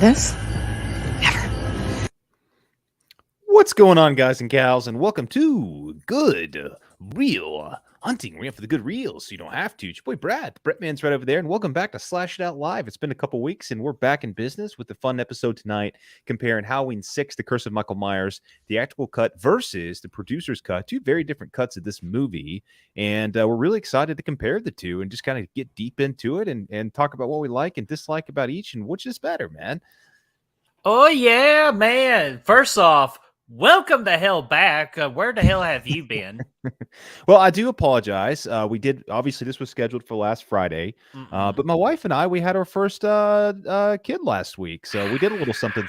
this? Never. What's going on, guys and gals, and welcome to Good Real Hunting. We're in for the good reels, so you don't have to. It's your boy Brad. Man's right over there, and welcome back to Slash It Out Live. It's been a couple weeks, and we're back in business with the fun episode tonight, comparing Halloween 6, The Curse of Michael Myers, Theatrical Cut versus the Producer's Cut. Two very different cuts of this movie, and we're really excited to compare the two and just kind of get deep into it and talk about what we like and dislike about each and which is better, man. Oh, yeah, man. First off, welcome the hell back. Where the hell have you been? Well, I do apologize. We did, obviously, this was scheduled for last Friday, but my wife and I, we had our first kid last week, so we did a little something.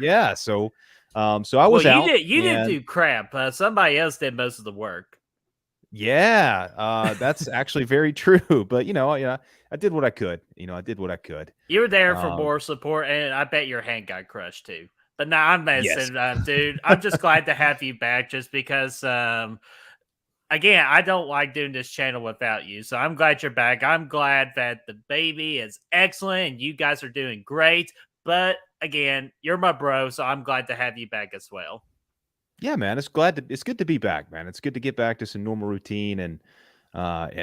Yeah, so I was out. You didn't do crap. Somebody else did most of the work. Yeah, that's actually very true. But I did what I could. I did what I could. You were there for more support, and I bet your hand got crushed too. But no, I'm messing, dude. I'm just glad to have you back, just because. Again, I don't like doing this channel without you, so I'm glad you're back. I'm glad that the baby is excellent and you guys are doing great. But again, you're my bro, so I'm glad to have you back as well. Yeah, man, it's good to be back, man. It's good to get back to some normal routine and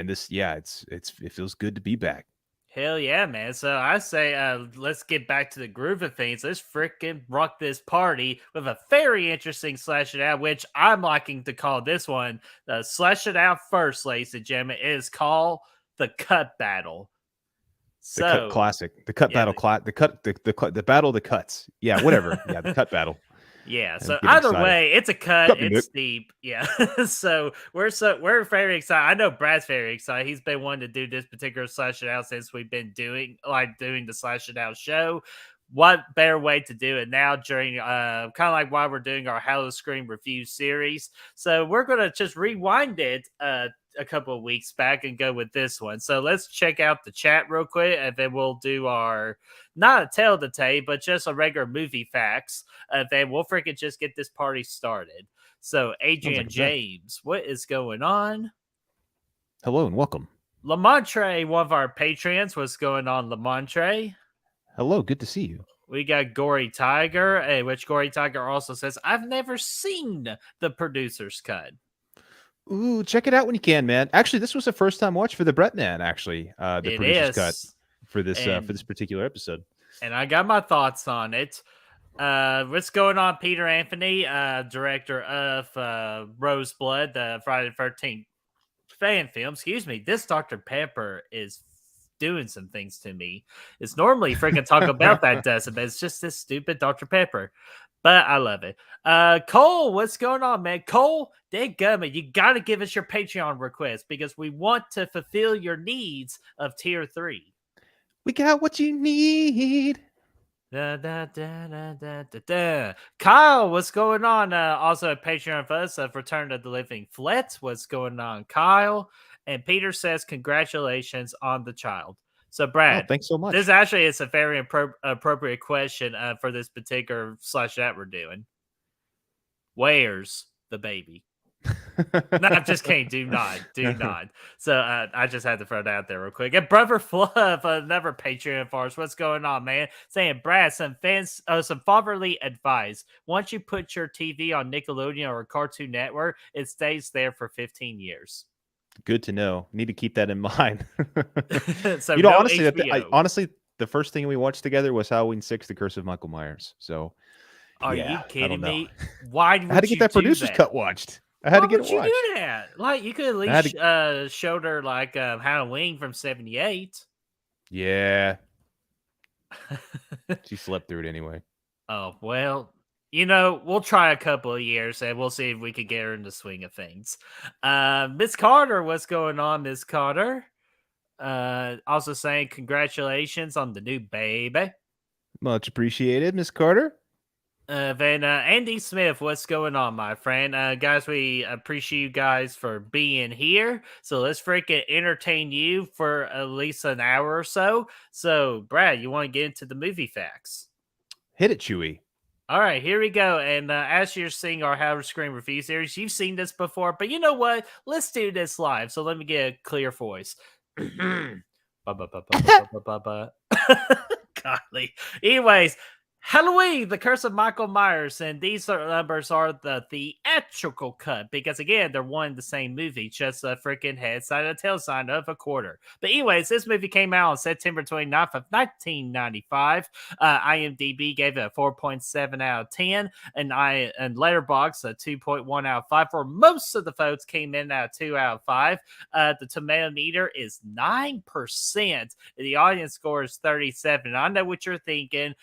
this, yeah, it feels good to be back. Hell yeah, man. So I say, let's get back to the groove of things. Let's freaking rock this party with a very interesting Slash It Out, which I'm liking to call this one the Slash It Out first, ladies and gentlemen. It is called the Cut Battle. So, the cut classic, the cut battle, the battle of the cuts. Yeah, whatever. Yeah, the cut battle. Yeah, so either way, it's a cut. It's deep. Yeah, so we're very excited. I know Brad's very excited. He's been wanting to do this particular Slash It Out since we've been doing the Slash It Out show. What better way to do it now during kind of like while we're doing our Halloween Scream review series? So we're gonna just rewind it a couple of weeks back and go with this one. So let's check out the chat real quick, and then we'll do our not a tale of the tape, but just a regular movie facts. Then we'll freaking just get this party started. So Adrian James, what is going on? Hello and welcome. Lamontre, one of our patrons, what's going on, Lamontre? Hello, good to see you. We got Gory Tiger, which Gory Tiger also says, I've never seen the Producer's Cut. Ooh, check it out when you can, man. Actually, this was a first-time watch for the Brett Man, actually. The Producer's Cut for this particular episode. And I got my thoughts on it. What's going on, Peter Anthony, director of Roseblood, the Friday the 13th fan film. Excuse me. This Dr. Pepper is doing some things to me. It's normally freaking talk about that doesn't, but it's just this stupid Dr. Pepper. But I love it. Cole, what's going on, man? Cole, dadgummit, you got to give us your Patreon request because we want to fulfill your needs of tier 3. We got what you need. Da, da, da, da, da, da, da. Kyle, what's going on? Also a Patreon for us of Return of the Living Flet. What's going on, Kyle? And Peter says, congratulations on the child. So, Brad, thanks so much. This actually is a very appropriate question for this particular Slash That we're doing. Where's the baby? No, I'm just kidding. Do not. So I just had to throw that out there real quick. And Brother Fluff, another Patreon for us. What's going on, man? Saying, Brad, some fatherly advice. Once you put your TV on Nickelodeon or Cartoon Network, it stays there for 15 years. Good to know. Need to keep that in mind. So honestly, the first thing we watched together was Halloween 6, The Curse of Michael Myers. So, are you kidding me? Why would I had to get that Producer's Cut watched. I had to get it watched. Why would you do that? Like, you could at least showed her like Halloween from '78. Yeah. She slept through it anyway. Oh, well, we'll try a couple of years and we'll see if we can get her in the swing of things. Miss Carter, what's going on, Miss Carter? Also saying congratulations on the new baby. Much appreciated, Miss Carter. Then Andy Smith, what's going on, my friend? Guys, we appreciate you guys for being here. So let's freaking entertain you for at least an hour or so. So, Brad, you want to get into the movie facts? Hit it, Chewy. All right, here we go. And as you're seeing our Halloween Scream review series, you've seen this before, but you know what? Let's do this live. So let me get a clear voice. Golly. Anyways, Halloween, The Curse of Michael Myers, and these numbers are the theatrical cut because again, they're one and the same movie, just a freaking head side and a tail side of a quarter. But anyways, this movie came out on September 29th of 1995. IMDb gave it a 4.7 out of 10, and Letterboxd a 2.1 out of 5. For most of the votes, came in at 2 out of 5. The tomato meter is 9%. The audience score is 37. I know what you're thinking.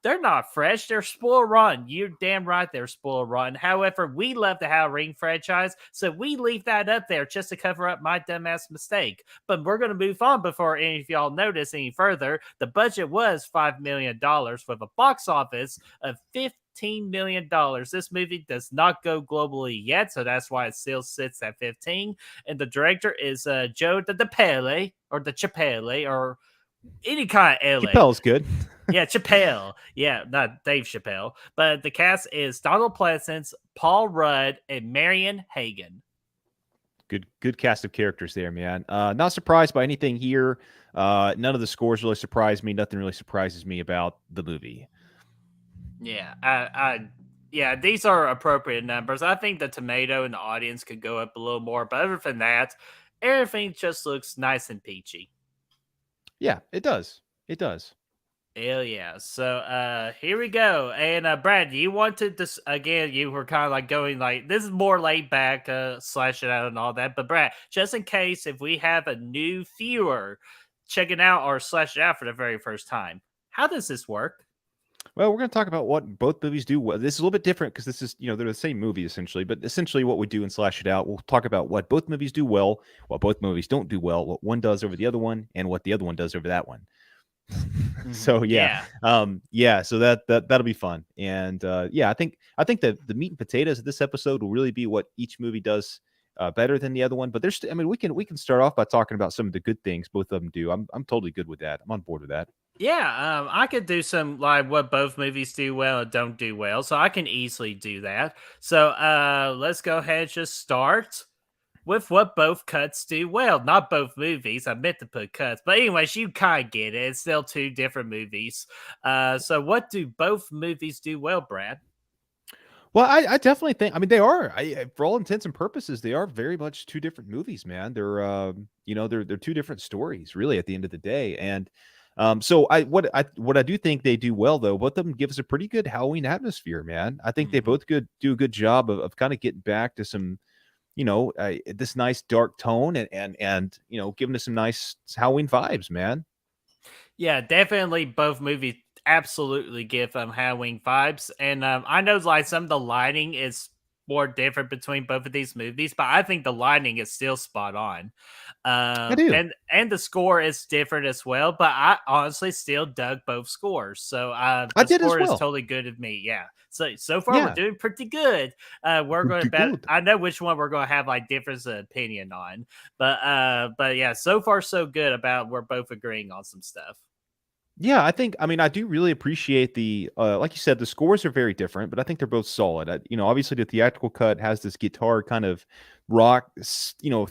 They're not fresh. They're spoiled rotten. You're damn right they're spoiled rotten. However, we love the Halloween franchise, so we leave that up there just to cover up my dumbass mistake. But we're going to move on before any of y'all notice any further. The budget was $5 million with a box office of $15 million. This movie does not go globally yet, so that's why it still sits at 15. And the director is Joe DePelle, or the Chapelle, or any kind of LA. Chappelle's good. Yeah, Chappelle. Yeah, not Dave Chappelle. But the cast is Donald Pleasance, Paul Rudd, and Marion Hagen. Good cast of characters there, man. Not surprised by anything here. None of the scores really surprised me. Nothing really surprises me about the movie. Yeah, yeah, these are appropriate numbers. I think the tomato and the audience could go up a little more, but other than that, everything just looks nice and peachy. Yeah, it does. It does. Hell yeah. So here we go. And Brad, you wanted this again, you were kind of like going like this is more laid back, slash it out and all that. But Brad, just in case if we have a new viewer checking out or slash it out for the very first time, how does this work? Well, we're going to talk about what both movies do well. This is a little bit different because this is, they're the same movie essentially, but essentially what we do in Slash It Out, we'll talk about what both movies do well, what both movies don't do well, what one does over the other one, and what the other one does over that one. So so that'll be fun. And I think that the meat and potatoes of this episode will really be what each movie does better than the other one. But we can start off by talking about some of the good things both of them do. I'm totally good with that. I'm on board with that. Yeah, I could do some like what both movies do well and don't do well, so I can easily do that. So let's go ahead and just start with what both cuts do well. Not both movies. I meant to put cuts. But anyways, you kind of get it. It's still two different movies. So what do both movies do well, Brad? Well, I definitely think, they are, for all intents and purposes, they are very much two different movies, man. They're, they're two different stories, really, at the end of the day. And so what I do think they do well, though, both of them give us a pretty good Halloween atmosphere, man. I think they both do a good job of kind of getting back to some, this nice dark tone and giving us some nice Halloween vibes, man. Yeah, definitely both movies absolutely give Halloween vibes. And I know like some of the lighting is more different between both of these movies, but I think the lighting is still spot on. I do. And the score is different as well, but I honestly still dug both scores. So the score is totally good of me. Yeah. So far we're doing pretty good. We're going to I know which one we're going to have like difference of opinion on, but yeah, so far so good about we're both agreeing on some stuff. Yeah, I do really appreciate the, like you said, the scores are very different, but I think they're both solid. Obviously the theatrical cut has this guitar kind of rock,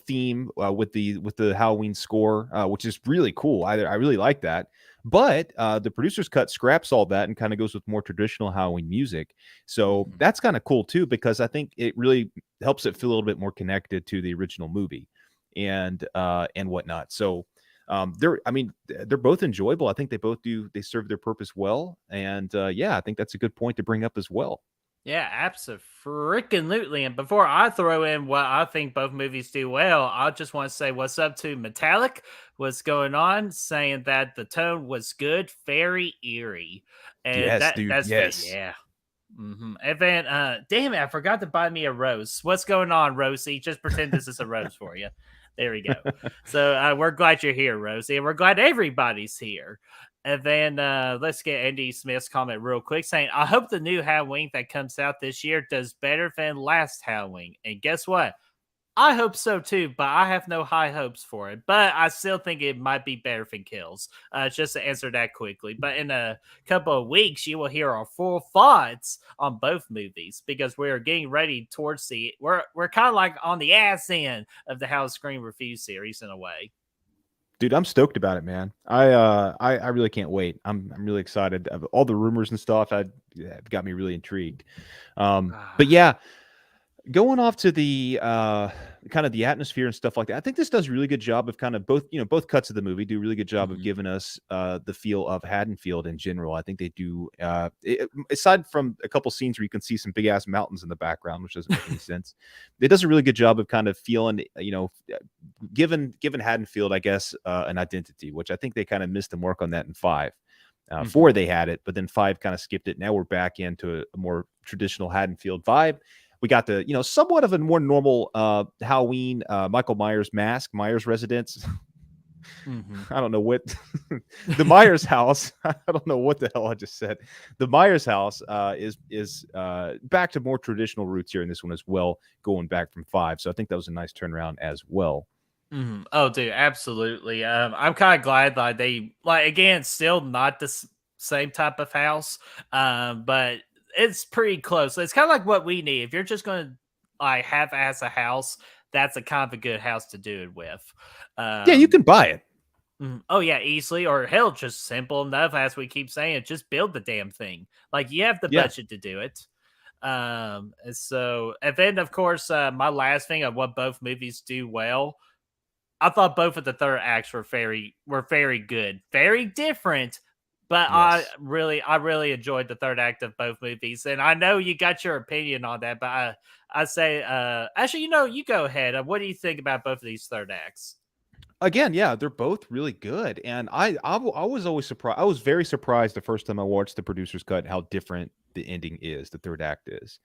theme with the Halloween score, which is really cool. I really like that. But the producer's cut scraps all that and kind of goes with more traditional Halloween music. So that's kind of cool too, because I think it really helps it feel a little bit more connected to the original movie and whatnot. So they're both enjoyable. I think they serve their purpose well. And I think that's a good point to bring up as well. Yeah, absolutely. And before I throw in what I think both movies do well, I just want to say what's up to Metallic. What's going on? Saying that the tone was good, very eerie. And yes, dude. Yes. Yeah. Mm-hmm. And then, damn it, I forgot to buy me a rose. What's going on, Rosie? Just pretend this is a rose for you. There we go. So we're glad you're here, Rosie, and we're glad everybody's here. And then let's get Andy Smith's comment real quick saying, I hope the new Halloween that comes out this year does better than last Halloween. And guess what? I hope so too, but I have no high hopes for it. But I still think it might be better than Kills. Just to answer that quickly. But in a couple of weeks, you will hear our full thoughts on both movies because we're getting ready towards we're kind of like on the ass end of the House Screen Review series in a way. Dude, I'm stoked about it, man. I really can't wait. I'm really excited. All the rumors and stuff got me really intrigued. But yeah, going off to the kind of the atmosphere and stuff like that, I think this does a really good job of kind of both cuts of the movie do a really good job of giving us the feel of Haddonfield in general. I think they do. Aside from a couple scenes where you can see some big ass mountains in the background, which doesn't make any sense, it does a really good job of kind of feeling, given Haddonfield, I guess, an identity, which I think they kind of missed the mark on that in 5. 4 they had it, but then 5 kind of skipped it. Now we're back into a more traditional Haddonfield vibe. We got the, somewhat of a more normal Halloween Michael Myers mask, Myers residence. I don't know what the Myers house. I don't know what the hell I just said. The Myers house is back to more traditional roots here in this one as well, going back from 5. So I think that was a nice turnaround as well. Oh, dude, absolutely. I'm kind of glad that they again, still not the same type of house, but it's pretty close. It's kind of like what we need. If you're just going to half-ass a house, that's a kind of a good house to do it with. Yeah, you can buy it. Oh yeah, easily, or hell, just simple enough. As we keep saying, just build the damn thing. You have the budget to do it. And then of course, my last thing of what both movies do well, I thought both of the third acts were very good, very different. But yes. I really enjoyed the third act of both movies, and I know you got your opinion on that. But I say, actually, you go ahead. What do you think about both of these third acts? Again, yeah, they're both really good, and I was always surprised. I was very surprised the first time I watched the producer's cut how different the ending is. The third act is,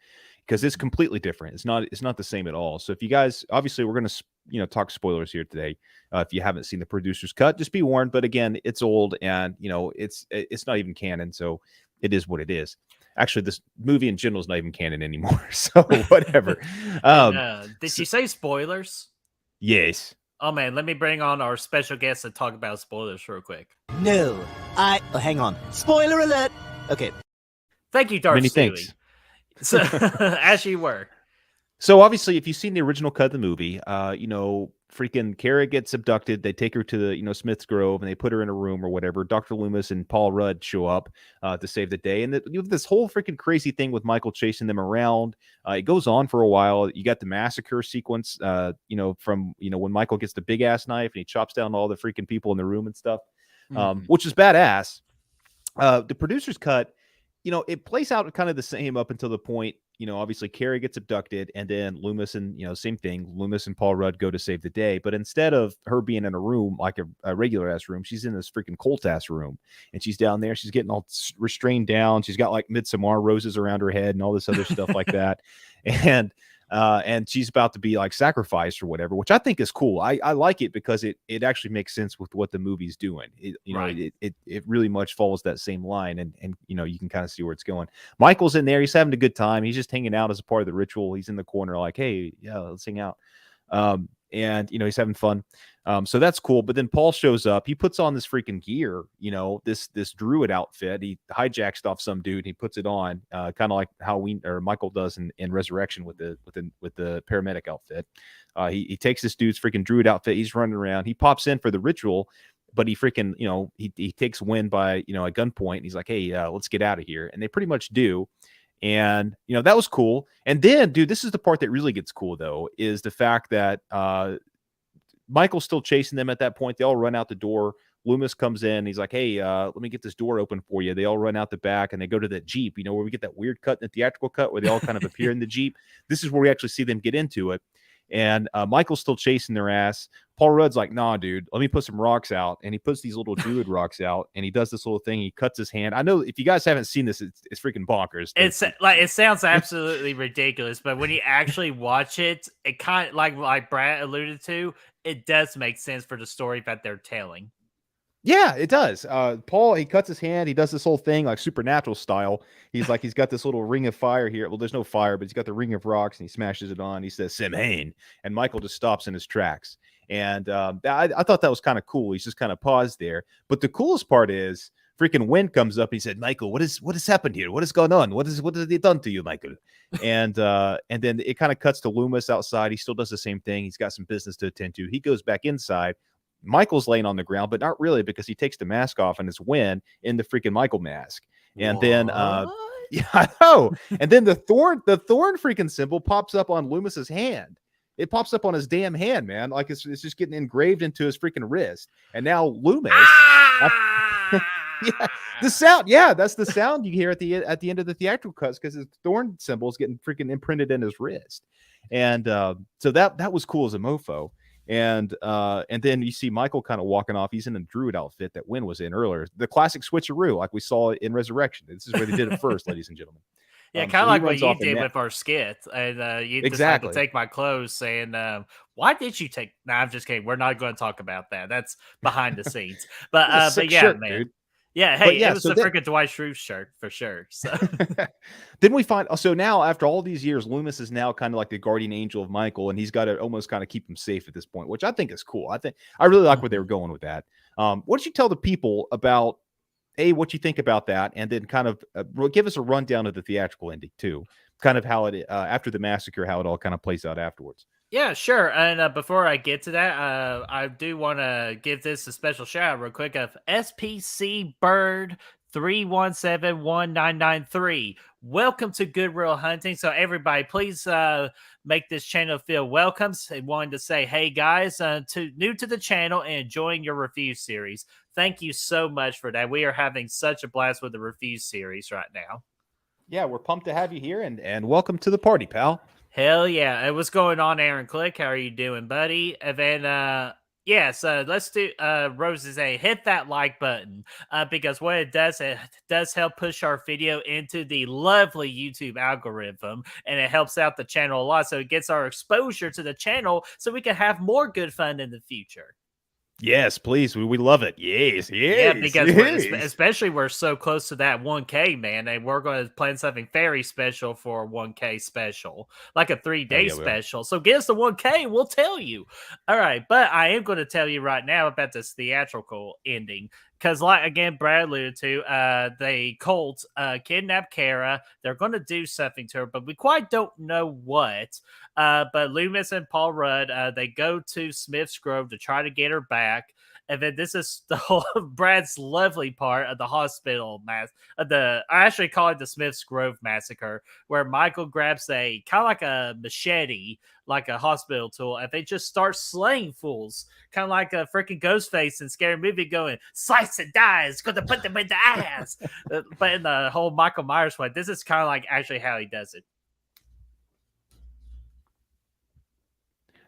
because it's completely different. It's not the same at all. So if you guys, obviously, we're gonna talk spoilers here today. If you haven't seen the producer's cut, just be warned. But again, it's old, and it's not even canon, so it is what it is. Actually, this movie in general is not even canon anymore. So whatever. Did you say spoilers? Yes. Oh man, let me bring on our special guest to talk about spoilers real quick. No, hang on. Spoiler alert. Okay. Thank you, Darth Many Stewie. thanks. So, as you were. So obviously, if you've seen the original cut of the movie, freaking Kara gets abducted. They take her to the, Smith's Grove, and they put her in a room or whatever. Dr. Loomis and Paul Rudd show up to save the day. And you have this whole freaking crazy thing with Michael chasing them around. It goes on for a while. You got the massacre sequence, from, when Michael gets the big ass knife and he chops down all the freaking people in the room and stuff, which is badass. The producer's cut, it plays out kind of the same up until the point, obviously Carrie gets abducted, and then Loomis and, same thing, Loomis and Paul Rudd go to save the day. But instead of her being in a room, like a regular ass room, she's in this freaking cult ass room, and she's down there. She's getting all restrained down. She's got like Midsommar roses around her head and all this other stuff like that. And she's about to be like sacrificed or whatever, which I think is cool. I like it because it actually makes sense with what the movie's doing. It really much follows that same line, and you can kind of see where it's going. Michael's in there. He's having a good time. He's just hanging out as a part of the ritual. He's in the corner like, hey, yeah, let's hang out. And he's having fun. So that's cool. But then Paul shows up. He puts on this freaking gear, this druid outfit. He hijacks off some dude. He puts it on, kind of like Halloween or Michael does in Resurrection with the paramedic outfit. He takes this dude's freaking druid outfit. He's running around. He pops in for the ritual, but he freaking, he takes wind by, a gunpoint. And he's like, hey, let's get out of here. And they pretty much do. And, that was cool. And then, dude, this is the part that really gets cool, though, is the fact that Michael's still chasing them at that point. They all run out the door. Loomis comes in. He's like, hey, let me get this door open for you. They all run out the back, and they go to that Jeep, where we get that weird cut in the theatrical cut where they all kind of appear in the Jeep. This is where we actually see them get into it. And Michael's still chasing their ass. Paul Rudd's like, nah, dude, let me put some rocks out. And he puts these little druid rocks out, and he does this little thing. He cuts his hand. I know if you guys haven't seen this, it's freaking bonkers. It sounds absolutely ridiculous, but when you actually watch it, it kind of like Brad alluded to, it does make sense for the story that they're telling. Yeah, it does. Paul, he cuts his hand. He does this whole thing like Supernatural style. He's got this little ring of fire here. Well, there's no fire, but he's got the ring of rocks, and he smashes it on. He says, Samhain. And Michael just stops in his tracks. And I thought that was kind of cool. He's just kind of paused there. But the coolest part is freaking Wynn comes up. And he said, Michael, what has happened here? What has gone on? What has they done to you, Michael? And then it kind of cuts to Loomis outside. He still does the same thing. He's got some business to attend to. He goes back inside. Michael's laying on the ground, but not really, because he takes the mask off and it's Wynn in the freaking Michael mask. And then yeah, I know. And then the thorn freaking symbol pops up on Loomis's hand. It pops up on his damn hand, man. Like it's just getting engraved into his freaking wrist. And now Loomis yeah, the sound. Yeah, that's the sound you hear at the end of the theatrical cuts, because his thorn symbol is getting freaking imprinted in his wrist. And so that was cool as a mofo. And then you see Michael kind of walking off. He's in a druid outfit that Wynn was in earlier. The classic switcheroo, like we saw in Resurrection. This is where they did it first, ladies and gentlemen. Yeah, kind of like what you did with our skit. And you decided to take my clothes, saying, why did you take... No, I'm just kidding. We're not going to talk about that. That's behind the scenes. But yeah, shirt, man. Dude. Yeah, hey, it was the freaking Dwight Schrute shirt for sure. So then we find, so now after all these years, Loomis is now kind of like the guardian angel of Michael, and he's got to almost kind of keep him safe at this point, which I think is cool. I really like where they were going with that. What did you tell the people about what you think about that, and then kind of give us a rundown of the theatrical ending too, kind of how it after the massacre, how it all kind of plays out afterwards. Yeah, sure. And before I get to that, I do want to give this a special shout out real quick of SPC Bird 3171993. Welcome to Good Real Hunting. So everybody, please make this channel feel welcome. I wanted to say, hey guys, new to the channel and enjoying your review series. Thank you so much for that. We are having such a blast with the review series right now. Yeah, we're pumped to have you here, and welcome to the party, pal. Hell yeah. What's going on, Aaron Click? How are you doing, buddy? And then, so let's do Rose's hit that like button, because what it does help push our video into the lovely YouTube algorithm, and it helps out the channel a lot. So it gets our exposure to the channel so we can have more good fun in the future. Yes, please. We love it. Yes. Yeah, because especially we're so close to that 1K, man, and we're going to plan something very special for a 1K special, like a 3-day special. So get us the 1K and we'll tell you. All right, but I am going to tell you right now about this theatrical ending. Because, like, again, Brad alluded to, the cult kidnapped Kara. They're going to do something to her, but we quite don't know what. But Loomis and Paul Rudd, they go to Smith's Grove to try to get her back. And then this is the whole Brad's lovely part of the hospital I actually call it the Smith's Grove massacre, where Michael grabs a kind of like a machete, like a hospital tool, and they just start slaying fools, kind of like a freaking Ghostface in Scary Movie, going slice and dice, going to put them in the ass. But in the whole Michael Myers way, this is kind of like actually how he does it.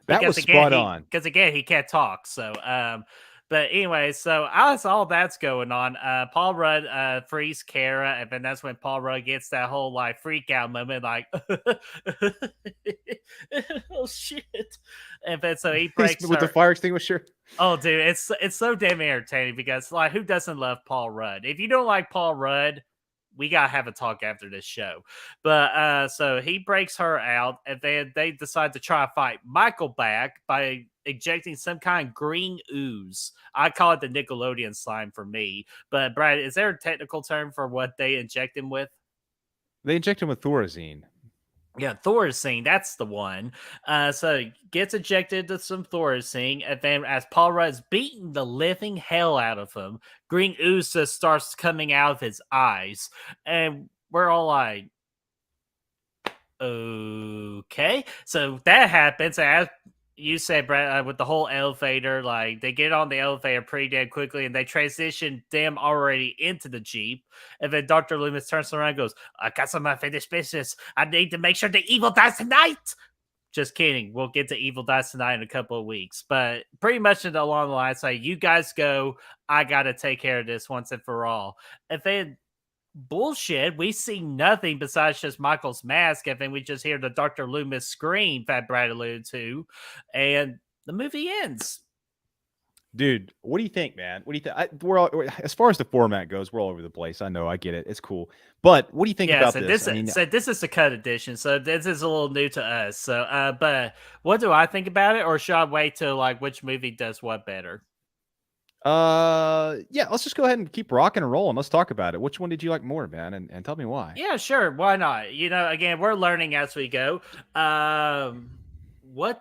That was spot on. Because again, he can't talk, so. But anyway, so as all that's going on, Paul Rudd frees Kara, and then that's when Paul Rudd gets that whole like freak out moment, like, oh shit! And then so he breaks with the fire extinguisher. Oh, dude, it's so damn entertaining, because like, who doesn't love Paul Rudd? If you don't like Paul Rudd, we gotta have a talk after this show. But so he breaks her out, and then they decide to try to fight Michael back by injecting some kind of green ooze. I call it the Nickelodeon slime for me. But Brad, is there a technical term for what they inject him with? They inject him with Thorazine. Yeah, Thorazine, that's the one. So he gets ejected to some Thorazine, and then as Paul Rudd's beating the living hell out of him, green ooze just starts coming out of his eyes. And we're all like, okay. So that happens, as you said, Brad, with the whole elevator, like they get on the elevator pretty damn quickly, and they transition them already into the Jeep. And then Dr. Loomis turns around and goes, I got some unfinished business. I need to make sure the evil dies tonight. Just kidding. We'll get to evil dies tonight in a couple of weeks. But pretty much along the lines, like, you guys go. I got to take care of this once and for all. And then bullshit, we see nothing besides just Michael's mask, and then we just hear the Dr. Loomis scream that Brad alluded to, and the movie ends. Dude, what do you think, man? What do you think? As far as the format goes, we're all over the place. I know, I get it. It's cool. But what do you think about this? So this is the cut edition, so this is a little new to us. So, but what do I think about it, or should I wait till like which movie does what better? Yeah, let's just go ahead and keep rocking and rolling. Let's talk about it. Which one did you like more, man? And tell me why. Yeah, sure. Why not? You know, again, we're learning as we go.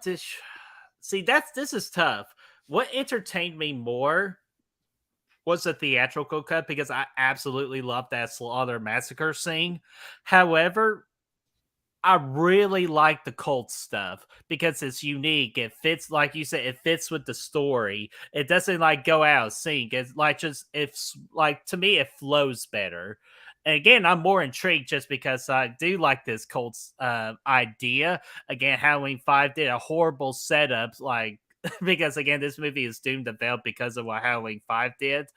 This is tough, what entertained me more was the theatrical cut because I absolutely love that slaughter massacre scene. However, I really like the cult stuff because it's unique. It fits, like you said, it fits with the story. It doesn't like go out of sync. It's like it's like to me, it flows better. And again, I'm more intrigued just because I do like this cult idea. Again, Halloween 5 did a horrible setup, like because again, this movie is doomed to fail because of what Halloween 5 did.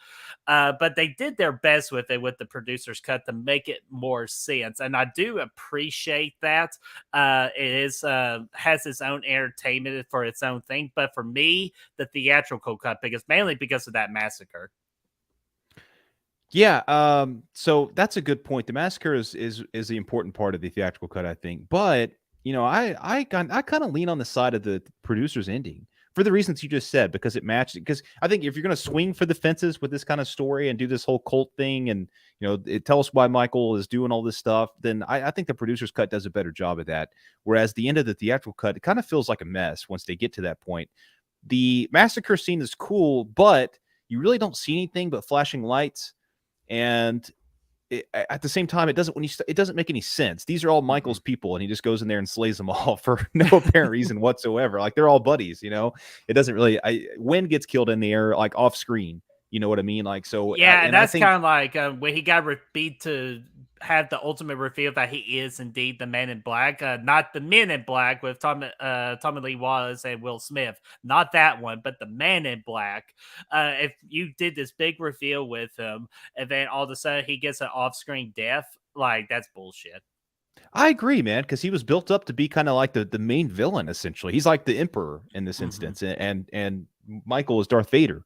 But they did their best with it with the producer's cut to make it more sense, and I do appreciate that. It is has its own entertainment for its own thing, but for me, the theatrical cut because mainly because of that massacre. Yeah, so that's a good point. The massacre is the important part of the theatrical cut, I think. But I kind of lean on the side of the producer's ending for the reasons you just said, because it matched. Because I think if you're going to swing for the fences with this kind of story and do this whole cult thing, and tell us why Michael is doing all this stuff, then I think the producer's cut does a better job of that. Whereas the end of the theatrical cut, it kind of feels like a mess once they get to that point. The massacre scene is cool, but you really don't see anything but flashing lights. And at the same time, it doesn't make any sense. These are all Michael's people, and he just goes in there and slays them all for no apparent reason whatsoever. Like, they're all buddies, It doesn't really. Wynn gets killed in the air, like, off screen. You know what I mean? Like, so yeah, and that's kind of like when he got beat to have the ultimate reveal that he is indeed the Man in Black, not the Men in Black with Tommy Lee Wallace and Will Smith, not that one, but the Man in Black. If you did this big reveal with him, and then all of a sudden he gets an off-screen death, like, that's bullshit. I agree, man, because he was built up to be kind of like the main villain. Essentially, he's like the emperor in this instance, and Michael is Darth Vader.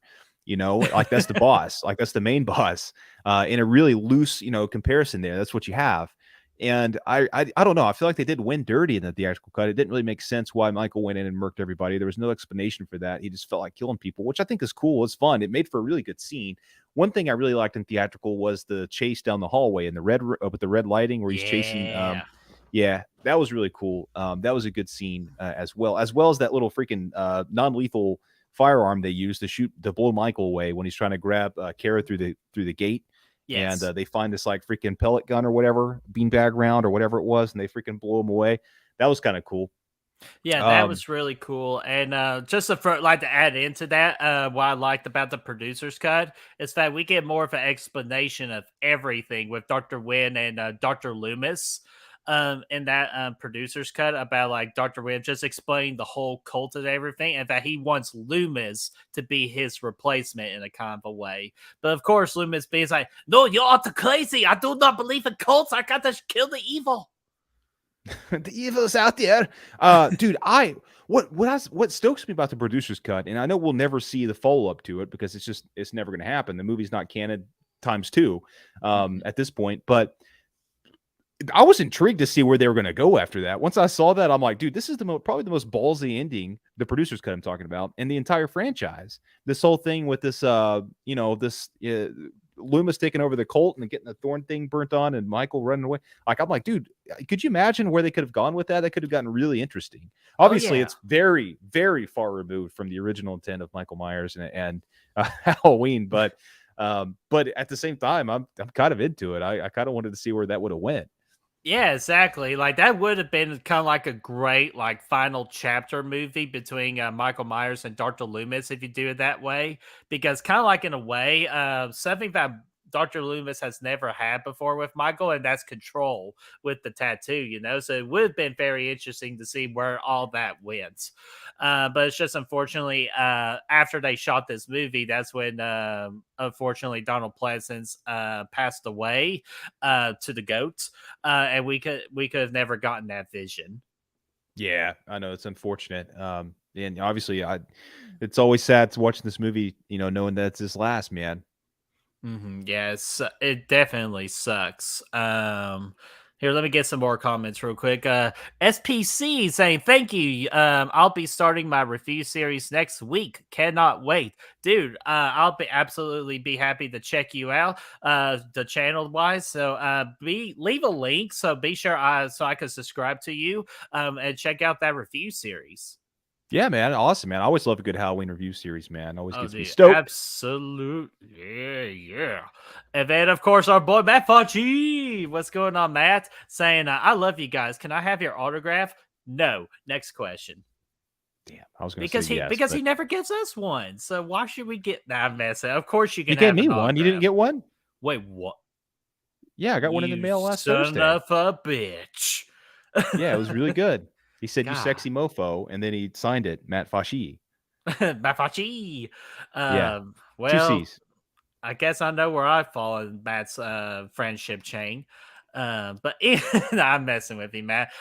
Like, that's the boss, like that's the main boss, in a really loose, comparison there. That's what you have. And I don't know. I feel like they did Win dirty in the theatrical cut. It didn't really make sense why Michael went in and murked everybody. There was no explanation for that. He just felt like killing people, which I think is cool. It's fun. It made for a really good scene. One thing I really liked in theatrical was the chase down the hallway in the red with the red lighting where he's chasing. Yeah, that was really cool. That was a good scene as well as that little freaking non-lethal firearm they use to blow Michael away when he's trying to grab Kara through the gate. Yes. And they find this like freaking pellet gun or whatever, beanbag round or whatever it was, and they freaking blow him away. That was kind of cool. Yeah, that was really cool. And just to add into that, what I liked about the producer's cut is that we get more of an explanation of everything with Dr. Wynn and Dr. Loomis. In that producer's cut about like Dr. Wynn just explaining the whole cult and everything, and that he wants Loomis to be his replacement in a kind of a way. But of course, Loomis being like, "No, you're all crazy. I do not believe in cults. I got to kill the evil." The evil's out there, dude. What stokes me about the producer's cut, and I know we'll never see the follow up to it because it's never going to happen. The movie's not canon ×2 at this point, but I was intrigued to see where they were going to go after that. Once I saw that, I'm like, dude, this is probably the most ballsy ending, the producer's cut I'm talking about, in the entire franchise. This whole thing with this, Loomis taking over the cult and getting the thorn thing burnt on and Michael running away. Like, I'm like, dude, could you imagine where they could have gone with that? That could have gotten really interesting. Obviously, It's very, very far removed from the original intent of Michael Myers and Halloween, but at the same time, I'm kind of into it. I kind of wanted to see where that would have went. Yeah, exactly. Like, that would have been kind of like a great like final chapter movie between Michael Myers and Dr. Loomis if you do it that way, because kind of like in a way, something that Dr. Loomis has never had before with Michael, and that's control with the tattoo, so it would have been very interesting to see where all that went. But it's just unfortunately after they shot this movie, that's when unfortunately Donald Pleasance passed away to the goats, and we could have never gotten that vision. Yeah, I know, it's unfortunate. And obviously it's always sad to watch this movie, knowing that it's his last, man. Yes, it definitely sucks. Here, let me get some more comments real quick. SPC saying, thank you. I'll be starting my review series next week. Cannot wait. Dude, I'll absolutely be happy to check you out, the channel wise. So leave a link. So be sure so I can subscribe to you and check out that review series. Yeah, man. Awesome, man. I always love a good Halloween review series, man. Always gets me Dude, stoked. absolute. Yeah. And then, of course, our boy Matt Fauci. What's going on, Matt? Saying, I love you guys. Can I have your autograph? No. Next question. Damn, I was going to say yes. Because he never gives us one. So why should we get that mess? Of course you can You gave have me an one. You didn't autograph. get one? Wait, what? Yeah, I got one in the mail last son Thursday. of a bitch. Yeah, it was really good. He said, God. "You sexy mofo," and then he signed it, Matt Fauci. Matt Fauci. Yeah, Well, 2 C's. I guess I know where I fall in Matt's friendship chain. But I'm messing with you, Matt.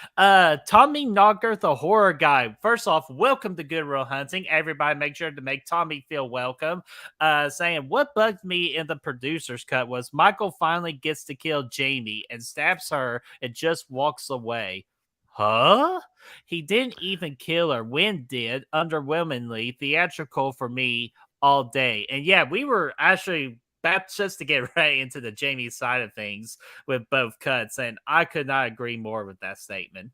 Tommy Nogger, the horror guy. First off, welcome to Good Real Hunting. Everybody, make sure to make Tommy feel welcome. Saying what bugged me in the producer's cut was Michael finally gets to kill Jamie and stabs her and just walks away. Huh? He didn't even kill her. Wynn did. Underwhelmingly theatrical for me all day. And yeah, we were actually, that's just to get right into the Jamie side of things with both cuts, and I could not agree more with that statement.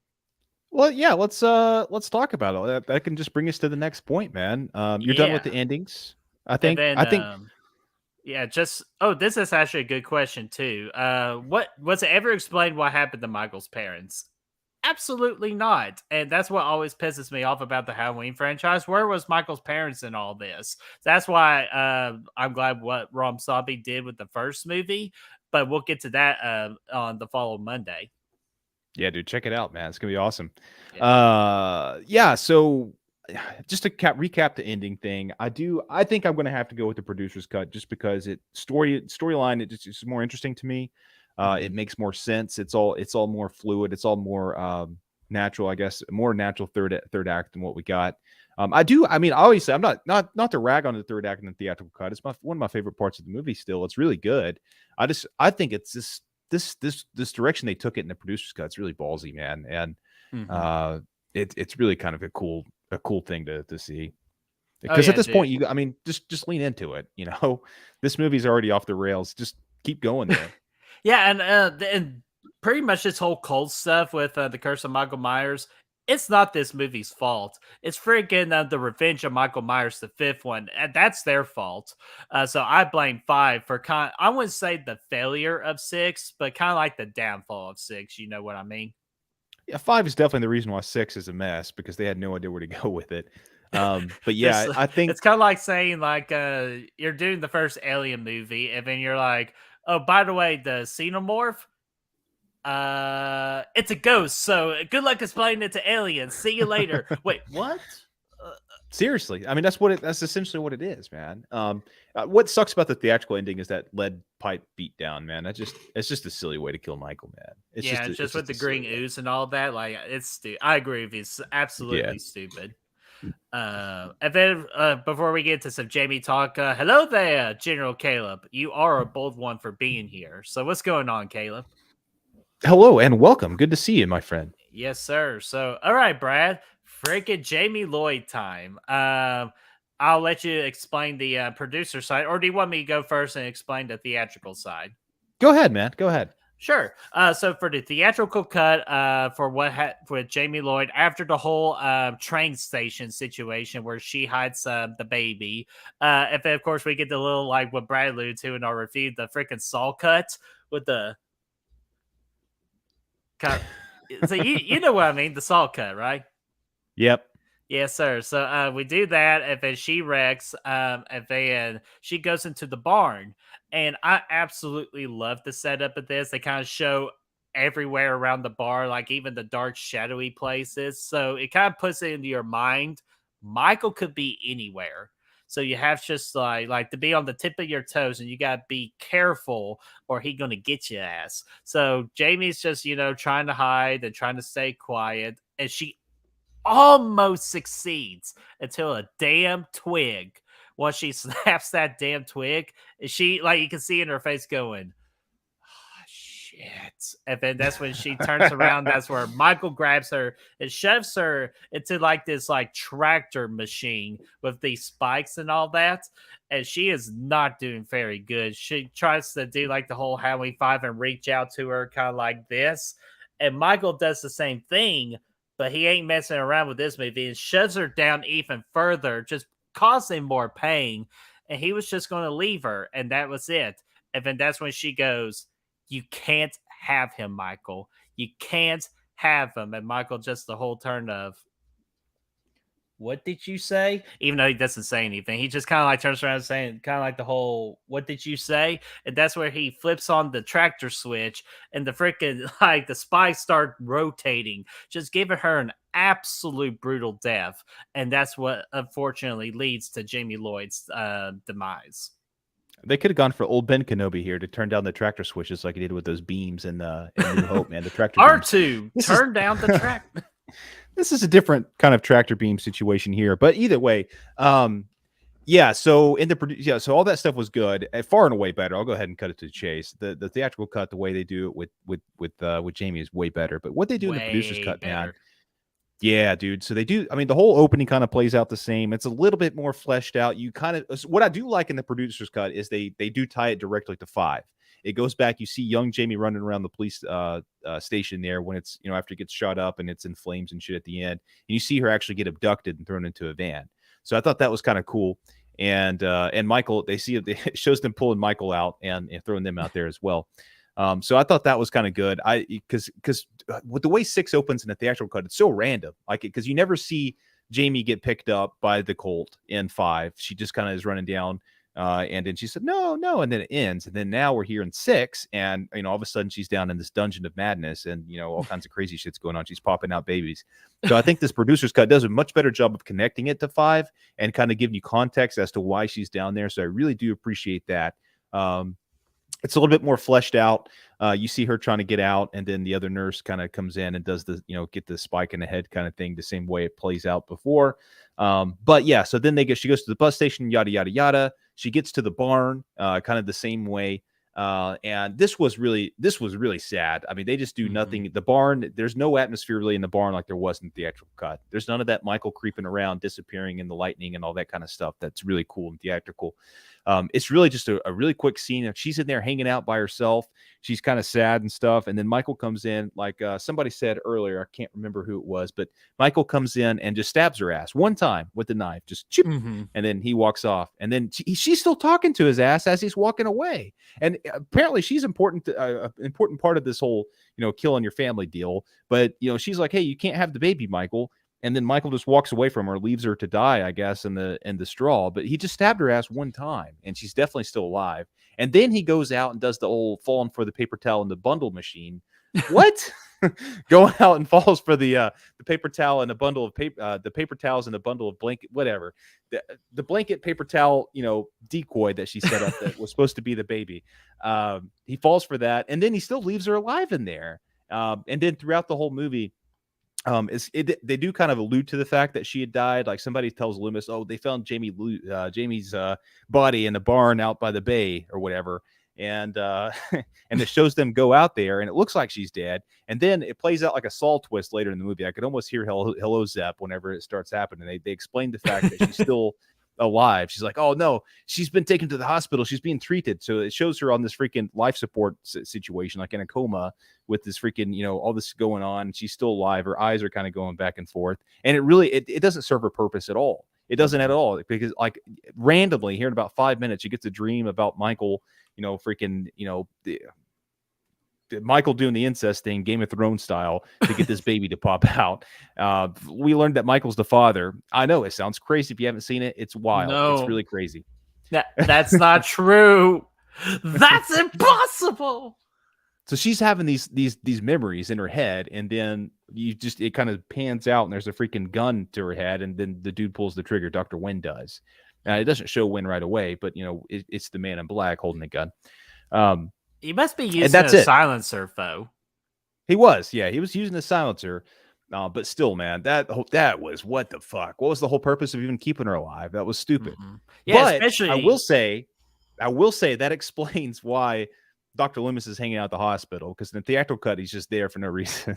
Well, yeah, let's talk about it. That can just bring us to the next point, man. You're done with the endings, I think. Then, I think. Yeah, just this is actually a good question too. What was it ever explained what happened to Michael's parents? Absolutely not. And that's what always pisses me off about the Halloween franchise. Where was Michael's parents in all this? That's why I'm glad what Ram Sabi did with the first movie, but we'll get to that on the following Monday. Yeah, dude, check it out, man. It's going to be awesome. Yeah, so just to recap the ending thing, I think I'm going to have to go with the producer's cut just because storyline it's more interesting to me. It makes more sense. It's all more fluid. It's all more natural, I guess, more natural third act than what we got. Obviously, I'm not to rag on the third act in the theatrical cut. It's one of my favorite parts of the movie. Still, it's really good. I think it's this direction they took it in the producer's cut. It's really ballsy, man, and it's really kind of a cool thing to see. Because at this point, just lean into it. You know, this movie's already off the rails. Just keep going there. Yeah, and pretty much this whole cult stuff with the Curse of Michael Myers, it's not this movie's fault. It's freaking the Revenge of Michael Myers, the fifth one. And that's their fault. So I blame 5 for I wouldn't say the failure of 6, but kind of like the downfall of 6. You know what I mean? Yeah, 5 is definitely the reason why 6 is a mess because they had no idea where to go with it. But yeah, I think it's kind of like saying you're doing the first Alien movie and then you're like, oh, by the way, the xenomorph, it's a ghost. So good luck explaining it to aliens. See you later. Wait, what? Seriously, I mean that's essentially what it is, man. What sucks about the theatrical ending is that lead pipe beat down, man. It's just a silly way to kill Michael, man. It's just with the green ooze and all that. Like it's stupid. I agree with you. It's absolutely stupid. And then before we get to some Jamie talk, hello there, General Caleb. You are a bold one for being here. So what's going on, Caleb? Hello and welcome. Good to see you, my friend. Yes, sir. So, all right, Brad, freaking Jamie Lloyd time. I'll let you explain the producer side, or do you want me to go first and explain the theatrical side? Go ahead, man. Go ahead. Sure. So for the theatrical cut, for with Jamie Lloyd after the whole train station situation where she hides the baby, and then of course we get the little like what Brad alluded to in our review, the freaking saw cut with the. So you know what I mean, the saw cut, right? Yep. Yes, sir. So we do that, and then she wrecks, and then she goes into the barn. And I absolutely love the setup of this. They kind of show everywhere around the bar, like even the dark, shadowy places. So it kind of puts it into your mind. Michael could be anywhere. So you have just like to be on the tip of your toes, and you got to be careful, or he gonna get your ass. So Jamie's just trying to hide and trying to stay quiet, and she almost succeeds until a damn twig. Once she snaps that damn twig, she you can see in her face going, oh, shit. And then that's when she turns around. That's where Michael grabs her and shoves her into this tractor machine with these spikes and all that. And she is not doing very good. She tries to do the whole Halloween 5 and reach out to her kind of like this. And Michael does the same thing, but he ain't messing around with this movie and shuts her down even further, just causing more pain. And he was just going to leave her, and that was it. And then that's when she goes, "You can't have him, Michael. You can't have him." And Michael just the whole turn of, "What did you say?" Even though he doesn't say anything, he just kind of like turns around saying kind of like the whole, "What did you say?" And that's where he flips on the tractor switch and the freaking like the spikes start rotating, just giving her an absolute brutal death. And that's what unfortunately leads to Jamie Lloyd's demise. They could have gone for old Ben Kenobi here to turn down the tractor switches like he did with those beams in New Hope, man. The tractor R2, turn down the tractor. This is a different kind of tractor beam situation here, but either way, yeah. So so all that stuff was good, far and away better. I'll go ahead and cut it to the chase. The theatrical cut, the way they do it with Jamie is way better. But what they do in the producer's cut, man, yeah, dude. So they do. I mean, the whole opening kind of plays out the same. It's a little bit more fleshed out. You kind of what I do like in the producer's cut is they do tie it directly to 5. It goes back. You see young Jamie running around the police station there when it's, after it gets shot up and it's in flames and shit at the end. And you see her actually get abducted and thrown into a van. So I thought that was kind of cool. And Michael, it shows them pulling Michael out and throwing them out there as well. So I thought that was kind of good. Because with the way 6 opens in the theatrical cut, it's so random. Like, because you never see Jamie get picked up by the Colt in 5. She just kind of is running down. And then she said, no. And then it ends. And then now we're here in 6. And, all of a sudden she's down in this dungeon of madness and, all kinds of crazy shit's going on. She's popping out babies. So I think this producer's cut does a much better job of connecting it to 5 and kind of giving you context as to why she's down there. So I really do appreciate that. It's a little bit more fleshed out. You see her trying to get out, and then the other nurse kind of comes in and does the, get the spike in the head kind of thing, the same way it plays out before. But yeah, so then she goes to the bus station, yada, yada, yada. She gets to the barn, kind of the same way. And this was really sad. I mean, they just do nothing. The barn, there's no atmosphere really in the barn like there was in the theatrical cut. There's none of that Michael creeping around, disappearing in the lightning and all that kind of stuff. That's really cool in theatrical. It's really just a really quick scene. She's in there hanging out by herself. She's kind of sad and stuff. And then Michael comes in, like somebody said earlier, I can't remember who it was, but Michael comes in and just stabs her ass one time with the knife, just chip, and then he walks off. And then she's still talking to his ass as he's walking away. And apparently she's important part of this whole, killing your family deal. But, she's like, hey, you can't have the baby, Michael. And then Michael just walks away from her, leaves her to die, I guess, in the straw. But he just stabbed her ass one time, and she's definitely still alive. And then he goes out and does the old falling for the paper towel in the bundle machine. What? Going out and falls for the paper towel and a bundle of paper, the paper towels and a bundle of blanket, whatever. The blanket paper towel, decoy that she set up that was supposed to be the baby. He falls for that, and then he still leaves her alive in there. And then throughout the whole movie, they do kind of allude to the fact that she had died. Like somebody tells Loomis, oh, they found Jamie's body in the barn out by the bay or whatever. And and it shows them go out there and it looks like she's dead. And then it plays out like a Saw twist later in the movie. I could almost hear Hello Zep whenever it starts happening. They explain the fact that she's still alive. She's like, oh no, she's been taken to the hospital. She's being treated. So it shows her on this freaking life support situation, like in a coma with this freaking, all this going on. She's still alive. Her eyes are kind of going back and forth. And it really, it doesn't serve her purpose at all. It doesn't at all, because like randomly here in about 5 minutes, you get to dream about Michael, Michael doing the incest thing, Game of Thrones style, to get this baby to pop out. We learned that Michael's the father. I know it sounds crazy if you haven't seen it. It's wild. No. It's really crazy. That's not true. That's impossible. So she's having these memories in her head, and then it kind of pans out, and there's a freaking gun to her head, and then the dude pulls the trigger. Dr. Wynn does. It doesn't show Wynn right away, but it's the man in black holding the gun. He must be using a silencer, though. He was, yeah. He was using a silencer, but still, man, that was what the fuck? What was the whole purpose of even keeping her alive? That was stupid. Yeah, but especially. I will say that explains why Dr. Loomis is hanging out at the hospital, because in the theatrical cut, he's just there for no reason.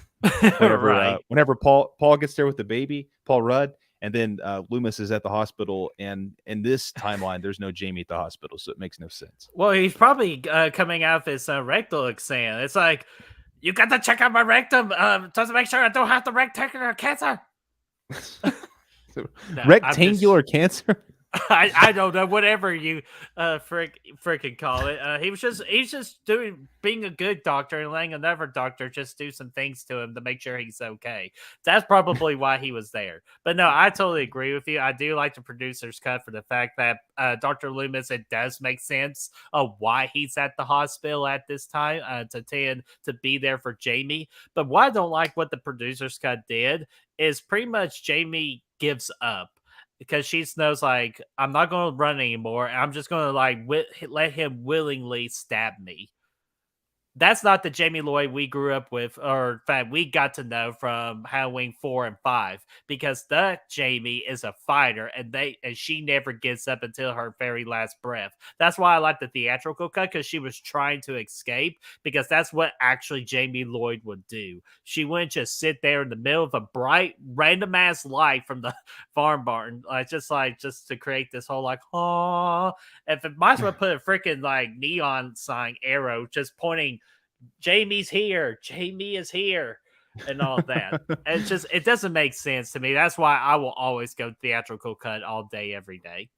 Whenever Paul gets there with the baby, Paul Rudd, and then Loomis is at the hospital, and in this timeline, there's no Jamie at the hospital, so it makes no sense. Well, he's probably coming out of his rectal exam. It's like, You got to check out my rectum just to make sure I don't have the rectangular cancer. So, rectangular cancer? I don't know, whatever you freaking call it. He's just being a good doctor and letting another doctor just do some things to him to make sure he's okay. That's probably why he was there. But no, I totally agree with you. I do like the producer's cut for the fact that Dr. Loomis, it does make sense of why he's at the hospital at this time to be there for Jamie. But what I don't like what the producer's cut did is pretty much Jamie gives up. Because she knows, like, I'm not going to run anymore. I'm just going to, like, let him willingly stab me. That's not the Jamie Lloyd we grew up with, or in fact, we got to know from Halloween 4 and 5, because that Jamie is a fighter, and she never gets up until her very last breath. That's why I like the theatrical cut, because she was trying to escape, because that's what actually Jamie Lloyd would do. She wouldn't just sit there in the middle of a bright, random ass light from the farm barn, just to create this whole if it might as well put a freaking like neon sign arrow just pointing. Jamie is here, and all that. And it doesn't make sense to me. That's why I will always go theatrical cut all day, every day.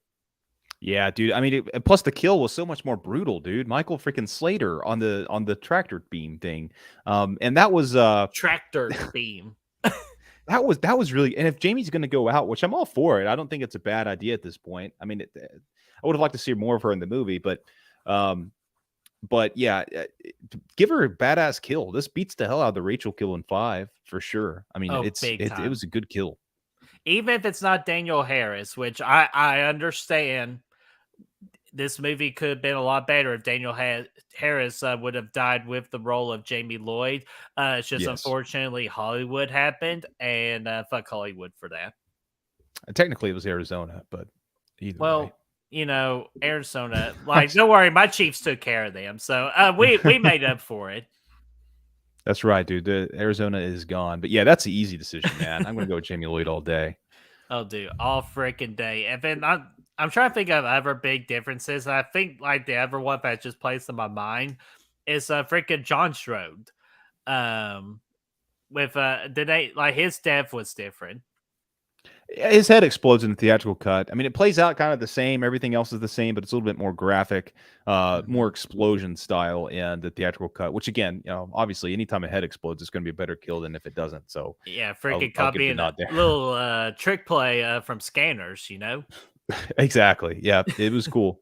Yeah, dude. I mean, plus the kill was so much more brutal, dude. Michael freaking Slater on the tractor beam thing, and that was tractor beam. That was really. And if Jamie's going to go out, which I'm all for it, I don't think it's a bad idea at this point. I mean, I would have liked to see more of her in the movie, but yeah, give her a badass kill. This beats the hell out of the Rachel kill in 5 for sure. I mean, it was a good kill. Even if it's not Daniel Harris, which I understand, this movie could have been a lot better if Daniel Harris would have died with the role of Jamie Lloyd. It's just unfortunately Hollywood happened, and fuck Hollywood for that. Technically, it was Arizona, but either way. You know, Arizona, like, don't worry, my Chiefs took care of them. So we made up for it. That's right, dude. Arizona is gone. But yeah, that's an easy decision, man. I'm going to go with Jamie Lloyd all day. Oh, dude, all freaking day. And then I'm trying to think of other big differences. I think, like, the other one that just plays in my mind is freaking John Strode. His death was different. His head explodes in the theatrical cut. I mean, it plays out kind of the same. Everything else is the same, but it's a little bit more graphic, more explosion style in the theatrical cut, which, again, you know, obviously anytime a head explodes, it's going to be a better kill than if it doesn't. So yeah, freaking copying a little trick play from Scanners, you know? Exactly. Yeah, it was cool.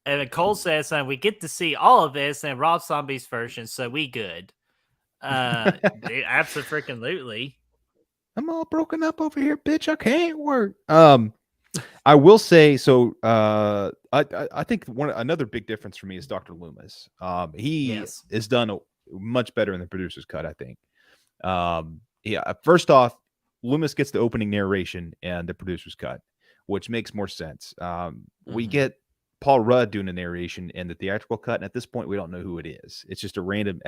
And Cole says, we get to see all of this in Rob Zombie's version, so we good. Absolutely. I'm all broken up over here, bitch. I can't work. I will say so. I think another big difference for me is Dr. Loomis. He is done much better in the producer's cut, I think. First off, Loomis gets the opening narration and the producer's cut, which makes more sense. We get Paul Rudd doing a narration in the theatrical cut, and at this point, we don't know who it is. It's just a random.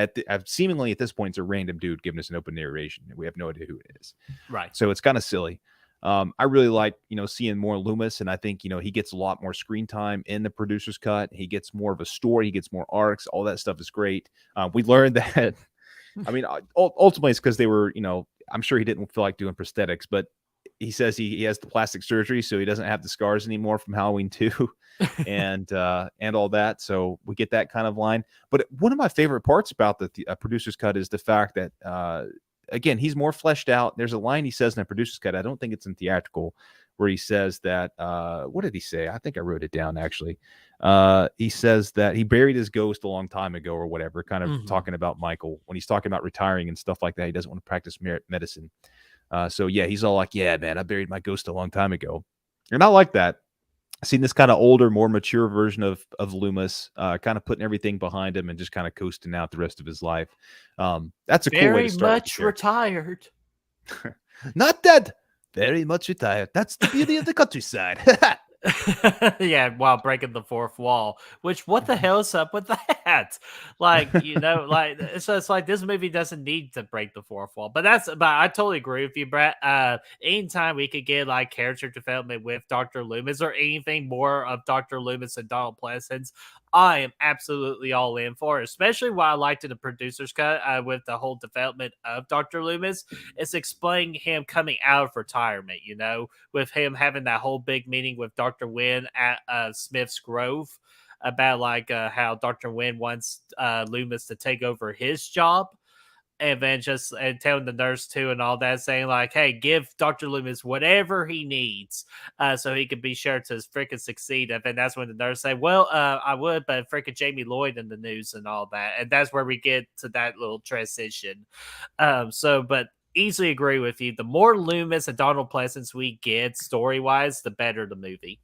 Seemingly at this point, it's a random dude giving us an open narration, and we have no idea who it is. Right. So it's kind of silly. I really like seeing more Loomis, and I think he gets a lot more screen time in the producer's cut. He gets more of a story. He gets more arcs. All that stuff is great. We learned that. I mean, ultimately, it's because they were. I'm sure he didn't feel like doing prosthetics, but he says he has the plastic surgery, so he doesn't have the scars anymore from Halloween 2 and all that. So we get that kind of line. But one of my favorite parts about the producer's cut is the fact that, again, he's more fleshed out. There's a line he says in the producer's cut. I don't think it's in theatrical, where he says that, what did he say? I think I wrote it down, actually. He says that he buried his ghost a long time ago or whatever, kind of talking about Michael. When he's talking about retiring and stuff like that, he doesn't want to practice medicine. So yeah, he's all like, yeah, man, I buried my ghost a long time ago. And I like that. I've seen this kind of older, more mature version of Loomis, kind of putting everything behind him and just kind of coasting out the rest of his life. That's a cool way to start. Very much retired. Not dead. Very much retired. That's the beauty of the countryside. Yeah, while breaking the fourth wall. Which, what the hell is up with that? Like, it's like this movie doesn't need to break the fourth wall. But I totally agree with you, Brett. Anytime we could get like character development with Dr. Loomis or anything more of Dr. Loomis and Donald Pleasence, I am absolutely all in for, especially what I liked in the producer's cut with the whole development of Dr. Loomis. It's explaining him coming out of retirement, with him having that whole big meeting with Dr. Wynn at Smith's Grove about how Dr. Wynn wants Loomis to take over his job. And then and telling the nurse too and all that, saying hey, give Dr. Loomis whatever he needs so he can be sure to freaking succeed. And then that's when the nurse said, well, I would, but freaking Jamie Lloyd in the news and all that. And that's where we get to that little transition. But easily agree with you. The more Loomis and Donald Pleasance we get story-wise, the better the movie.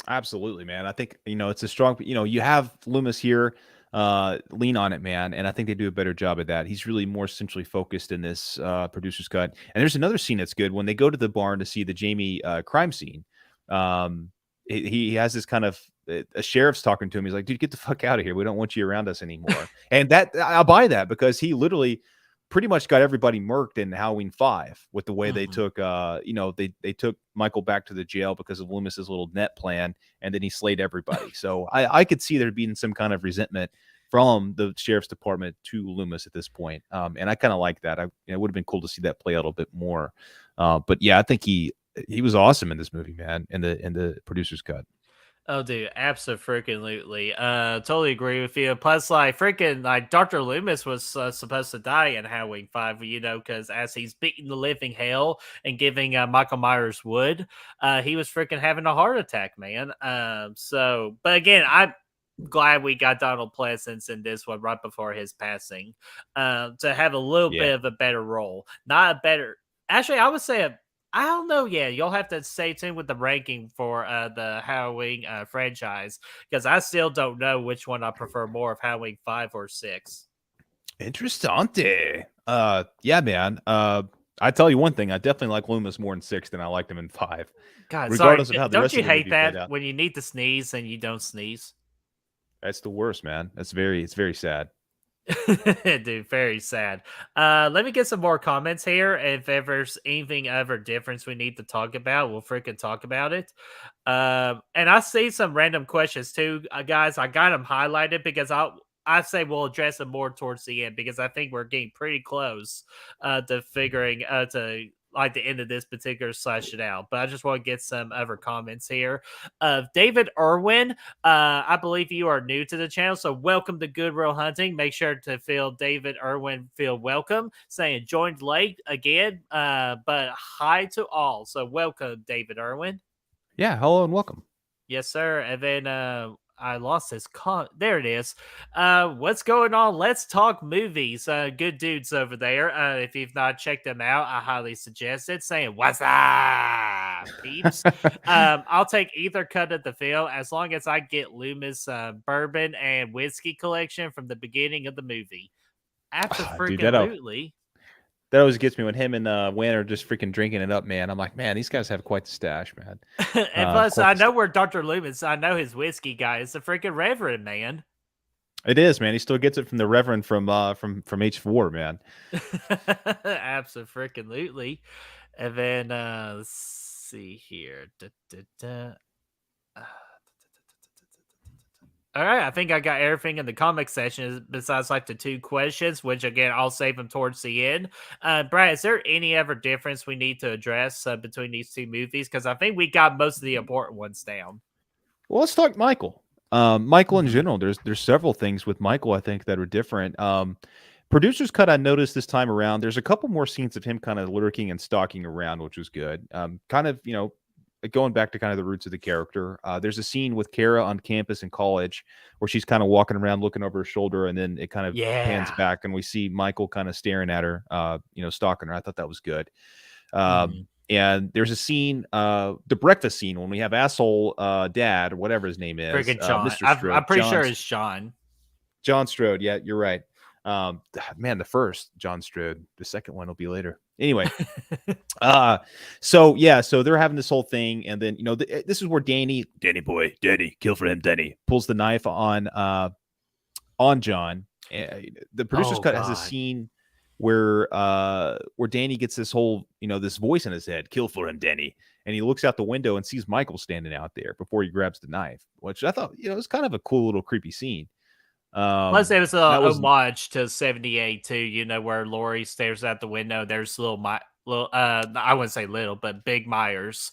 Absolutely, man. I think, it's a strong, you have Loomis here, lean on it, man. And I think they do a better job of that. He's really more centrally focused in this producer's cut. And there's another scene that's good when they go to the barn to see the Jamie crime scene. He has this kind of a sheriff's talking to him. He's like, dude, get the fuck out of here. We don't want you around us anymore. And that I'll buy that because he literally pretty much got everybody murked in Halloween 5 with the way they took, they took Michael back to the jail because of Loomis's little net plan, and then he slayed everybody. So I could see there being some kind of resentment from the sheriff's department to Loomis at this point, and I kind of like that. It would have been cool to see that play out a little bit more. But yeah, I think he was awesome in this movie, man, in the producer's cut. Oh, dude, absolutely. Totally agree with you. Plus, freaking, Dr. Loomis was supposed to die in Halloween 5, because as he's beating the living hell and giving Michael Myers wood, he was freaking having a heart attack, man. But again, I'm glad we got Donald Pleasance in this one right before his passing to have a little bit of a better role. Not a better, actually, I would say I don't know. Yeah, you'll have to stay tuned with the ranking for the Halloween franchise because I still don't know which one I prefer more of Halloween 5 or 6. Interessante. Yeah, man. I tell you one thing. I definitely like Loomis more in 6 than I liked him in 5. God, regardless sorry. of how the don't rest you of the hate movie that played out. when you need to sneeze and you don't sneeze? That's the worst, man. It's very sad. Dude, very sad. Let me get some more comments here. If there's anything ever difference we need to talk about, we'll freaking talk about it. And I see some random questions too, guys. I got them highlighted because I say we'll address them more towards the end because I think we're getting pretty close to figuring to the end of this particular slash it out. But I just want to get some other comments here. David Irwin, I believe you are new to the channel, so welcome to Good Real Hunting. Make sure to feel David Irwin feel welcome. Saying joined late again, but hi to all. So welcome, David Irwin. Yeah, hello and welcome. Yes, sir. And then I lost his there it is. What's going on? Let's talk movies. Good dudes over there. If you've not checked them out, I highly suggest it. Saying what's up, peeps. I'll take either cut of the film as long as I get Loomis bourbon and whiskey collection from the beginning of the movie. Absolutely. That always gets me when him and Wayne are just freaking drinking it up, man. I'm like, man, these guys have quite the stash, man. And plus, I know where Dr. Loomis, I know his whiskey guy is a freaking Reverend, man. It is, man. He still gets it from the Reverend from H4, man. Absolutely. And then let's see here. All right, I think I got everything in the comic section besides the 2 questions, which again, I'll save them towards the end. Brad, is there any other difference we need to address between these 2 movies? Because I think we got most of the important ones down. Well, let's talk Michael. Michael in general, there's several things with Michael I think that are different. Producer's cut, I noticed this time around, there's a couple more scenes of him kind of lurking and stalking around, which was good. Kind of, going back to kind of the roots of the character. There's a scene with Kara on campus in college where she's kind of walking around looking over her shoulder, and then it kind of pans back and we see Michael kind of staring at her, stalking her. I thought that was good. And there's a scene, the breakfast scene, when we have asshole dad, or whatever his name is. Friggin' John. Mr. I'm pretty sure it's John. John Strode. Yeah, you're right. Man, the first John Strode, the second one will be later. Anyway, so they're having this whole thing, and then this is where Danny boy, Danny, kill for him, Danny pulls the knife on John. The producer's cut has a scene where Danny gets this whole, this voice in his head, kill for him, Danny. And he looks out the window and sees Michael standing out there before he grabs the knife, which I thought, it was kind of a cool little creepy scene. Plus, it was a homage to 78 too, where Laurie stares out the window. There's I wouldn't say little, but Big Myers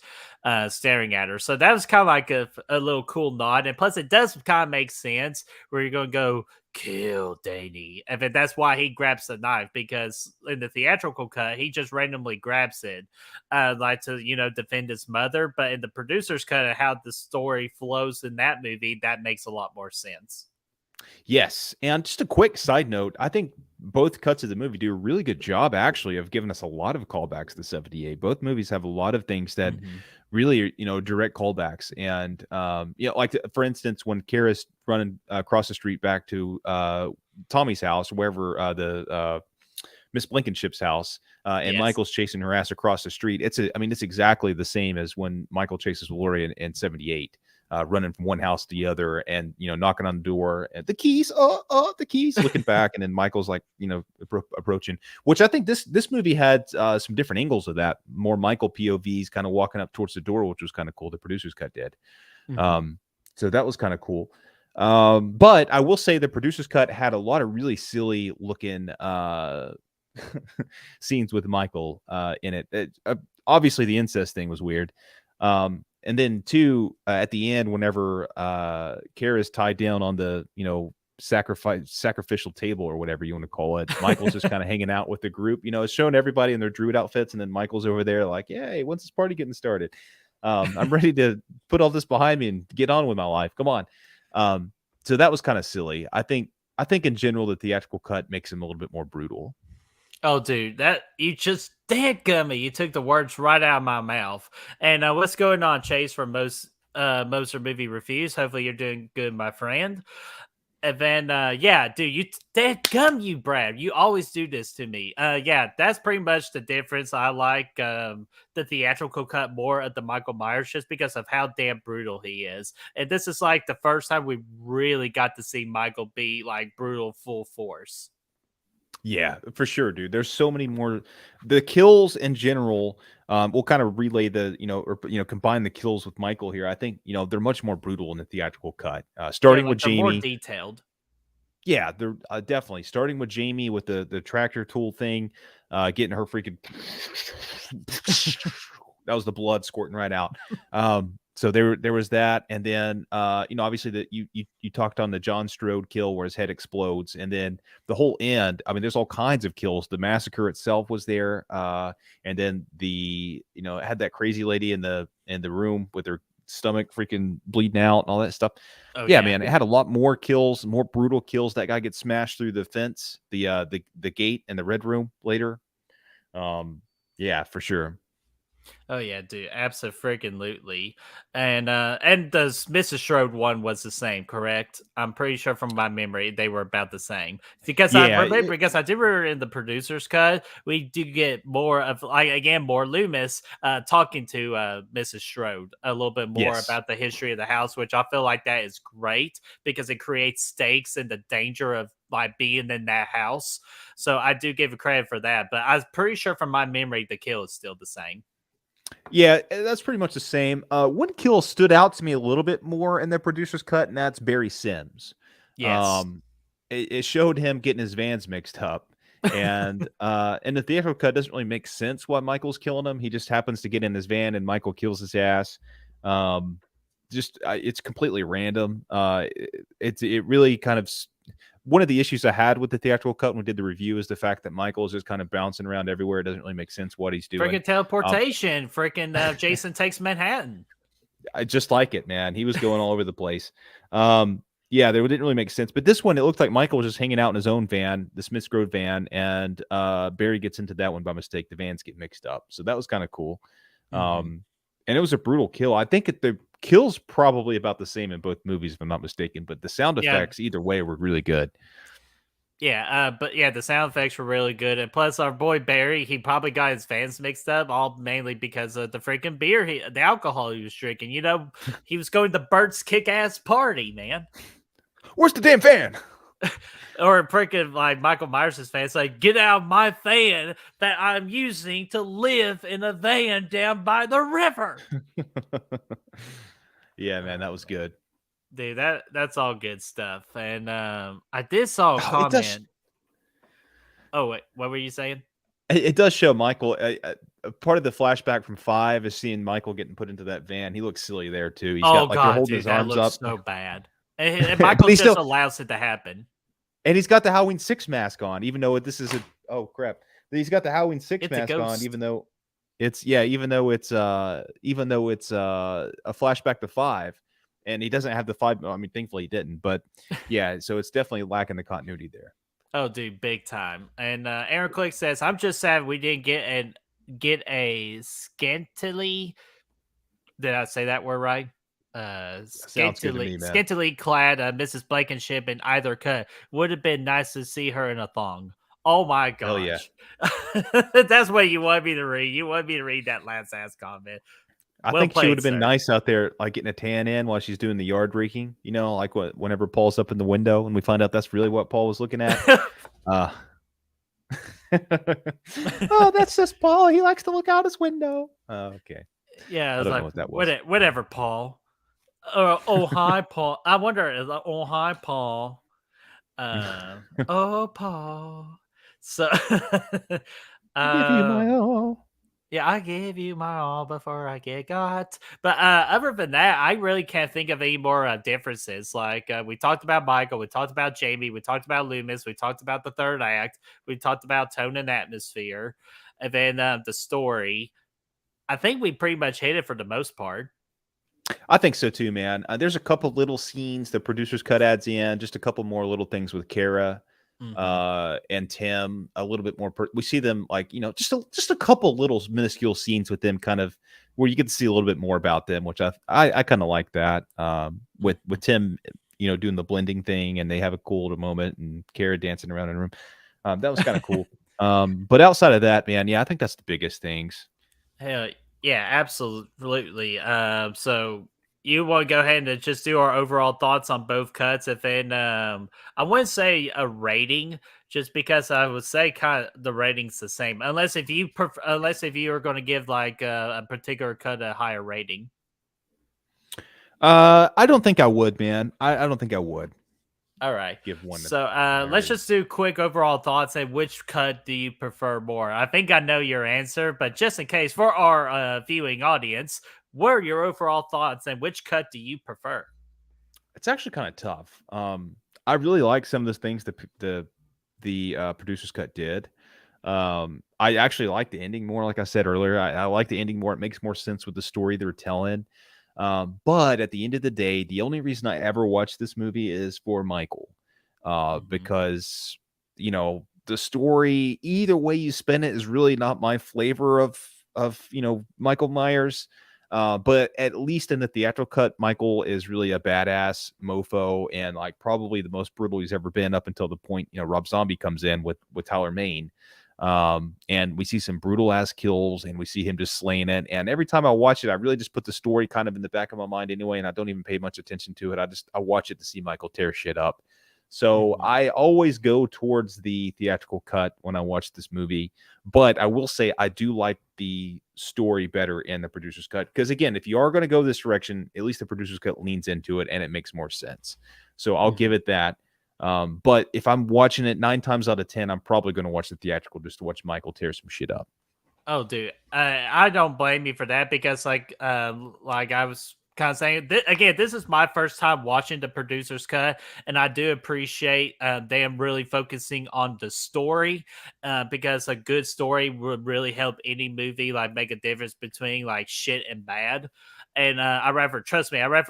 staring at her. So that was kind of like a little cool nod. And plus, it does kind of make sense where you're going to go kill Danny. And that's why he grabs the knife, because in the theatrical cut, he just randomly grabs it like to, defend his mother. But in the producer's cut of how the story flows in that movie, that makes a lot more sense. Yes. And just a quick side note, I think both cuts of the movie do a really good job, actually, of giving us a lot of callbacks to 78. Both movies have a lot of things that really, direct callbacks. And, like, for instance, when Kara's running across the street back to Tommy's house, wherever the Miss Blankenship's house, and yes. Michael's chasing her ass across the street. It's exactly the same as when Michael chases Laurie in 78. Running from one house to the other, and knocking on the door, and the keys, the keys, looking back, and then Michael's like, approaching. Which I think this movie had some different angles of that, more Michael POVs, kind of walking up towards the door, which was kind of cool. The producer's cut did, so that was kind of cool. But I will say the producer's cut had a lot of really silly looking scenes with Michael in it. Obviously, the incest thing was weird. And then too, at the end, whenever Kara's tied down on the, sacrificial table or whatever you want to call it, Michael's just kind of hanging out with the group, it's showing everybody in their druid outfits. And then Michael's over there like, hey, when's this party getting started? I'm ready to put all this behind me and get on with my life. Come on. So that was kind of silly. I think in general, the theatrical cut makes him a little bit more brutal. Oh, dude, that you just dadgummy. You took the words right out of my mouth. And what's going on, Chase, from most movie reviews? Hopefully you're doing good, my friend. And then, yeah, dude, you dadgum you, Brad. You always do this to me. Yeah, that's pretty much the difference. I like the theatrical cut more of the Michael Myers just because of how damn brutal he is. And this is like the first time we really got to see Michael be like brutal full force. Yeah, for sure, dude. There's so many more. The kills in general, we'll kind of relay the, combine the kills with Michael here. I think, they're much more brutal in the theatrical cut. Starting with Jamie. More detailed. Yeah, they're definitely starting with Jamie with the tractor tool thing, getting her freaking. That was the blood squirting right out. So there was that, and then obviously that you talked on the John Strode kill where his head explodes, and then the whole end. I mean, there's all kinds of kills. The massacre itself was there, and then it had that crazy lady in the room with her stomach freaking bleeding out and all that stuff. Oh, yeah, man, it had a lot more kills, more brutal kills. That guy gets smashed through the fence, the gate, and the red room later. Yeah, for sure. Oh yeah, dude, absolutely. And the Mrs. Strode one was the same, correct? I'm pretty sure from my memory they were about the same. Because I remember in the producer's cut, we do get more of more Loomis talking to Mrs. Strode a little bit more about the history of the house, which I feel like that is great because it creates stakes and the danger of being in that house. So I do give a credit for that, but I'm pretty sure from my memory the kill is still the same. Yeah, that's pretty much the same. One kill stood out to me a little bit more in the producer's cut, and that's Barry Sims. Yes. It showed him getting his vans mixed up. And in the theatrical cut, it doesn't really make sense why Michael's killing him. He just happens to get in his van, and Michael kills his ass. It's completely random. It really kind of... One of the issues I had with the theatrical cut when we did the review is the fact that Michael is just kind of bouncing around everywhere. It doesn't really make sense what he's doing. Freaking teleportation. Jason Takes Manhattan. I just like it, man. He was going all over the place. Yeah, they didn't really make sense. But this one, it looked like Michael was just hanging out in his own van, the Smiths Grove van, and Barry gets into that one by mistake. The vans get mixed up. So that was kind of cool. And it was a brutal kill. I think the kill's probably about the same in both movies, if I'm not mistaken, but the sound effects either way were really good. Yeah, but yeah, the sound effects were really good, and plus our boy Barry, he probably got his fans mixed up, all mainly because of the freaking beer, the alcohol he was drinking. He was going to Bert's kick-ass party, man. Where's the damn fan? or freaking like Michael Myers' fan, it's like, get out of my van that I'm using to live in a van down by the river. Yeah, man, that was good. Dude, that's all good stuff. And I did saw a comment. Oh, wait, what were you saying? It does show Michael. Part of the flashback from 5 is seeing Michael getting put into that van. He looks silly there too. He's got like they're holding his arms up. So bad. And Michael just allows it to happen. And he's got the Halloween 6 mask on, even though this is oh crap. He's got the Halloween 6 mask on, even though it's a flashback to 5, and he doesn't have the 5. I mean, thankfully he didn't, but yeah, so it's definitely lacking the continuity there. Oh, dude, big time. And Aaron Click says, "I'm just sad we didn't get a scantily." Did I say that word right? Scantily clad Mrs. Blankenship in either cut. Would have been nice to see her in a thong. Oh my gosh. Hell yeah. That's what you want me to read. You want me to read that last ass comment. I think she would have been nice out there, like getting a tan in while she's doing the yard raking, like whenever Paul's up in the window and we find out that's really what Paul was looking at. Oh, that's just Paul. He likes to look out his window. Okay. Yeah, I was like, whatever, Paul. Oh, hi, Paul. I wonder, oh, hi, Paul. Oh, Paul. So, I give you my all. Yeah, I gave you my all before I get got. But other than that, I really can't think of any more differences. Like we talked about Michael, we talked about Jamie, we talked about Loomis, we talked about the third act, we talked about tone and atmosphere, and then the story. I think we pretty much hit it for the most part. I think so too, man. There's a couple little scenes the producers cut adds in, just a couple more little things with Kara. And Tim, a little bit more. We see them like just a couple little minuscule scenes with them, kind of where you get to see a little bit more about them, which I kind of like that. With Tim, doing the blending thing, and they have a cool little moment, and Kara dancing around in the room. That was kind of cool. But outside of that, man, yeah, I think that's the biggest things. Hell yeah, absolutely. So you want to go ahead and just do our overall thoughts on both cuts, and then I wouldn't say a rating, just because I would say kind of the rating's the same, unless if you are going to give like a particular cut a higher rating. I don't think I would, man. I don't think I would. All right. Give one. So let's just do quick overall thoughts and which cut do you prefer more? I think I know your answer, but just in case for our viewing audience, what are your overall thoughts and which cut do you prefer? It's actually kind of tough. I really like some of the things the producer's cut did. I actually like the ending more. Like I said earlier, I like the ending more. It makes more sense with the story they're telling. But at the end of the day, the only reason I ever watched this movie is for Michael, because, the story, either way you spin it, is really not my flavor of Michael Myers. But at least in the theatrical cut, Michael is really a badass mofo, and like probably the most brutal he's ever been up until the point, Rob Zombie comes in with Tyler Mane. And we see some brutal ass kills, and we see him just slaying it. And every time I watch it, I really just put the story kind of in the back of my mind anyway, and I don't even pay much attention to it. I watch it to see Michael tear shit up. So I always go towards the theatrical cut when I watch this movie. But I will say I do like the story better in the producer's cut, because again, if you are going to go this direction, at least the producer's cut leans into it and it makes more sense. So I'll give it that. But if I'm watching it 9 times out of 10, I'm probably going to watch the theatrical just to watch Michael tear some shit up. Oh, dude, I don't blame you for that, because like I was kind of saying, again, this is my first time watching the producer's cut, and I do appreciate them really focusing on the story, because a good story would really help any movie like make a difference between like shit and bad. And I'd rather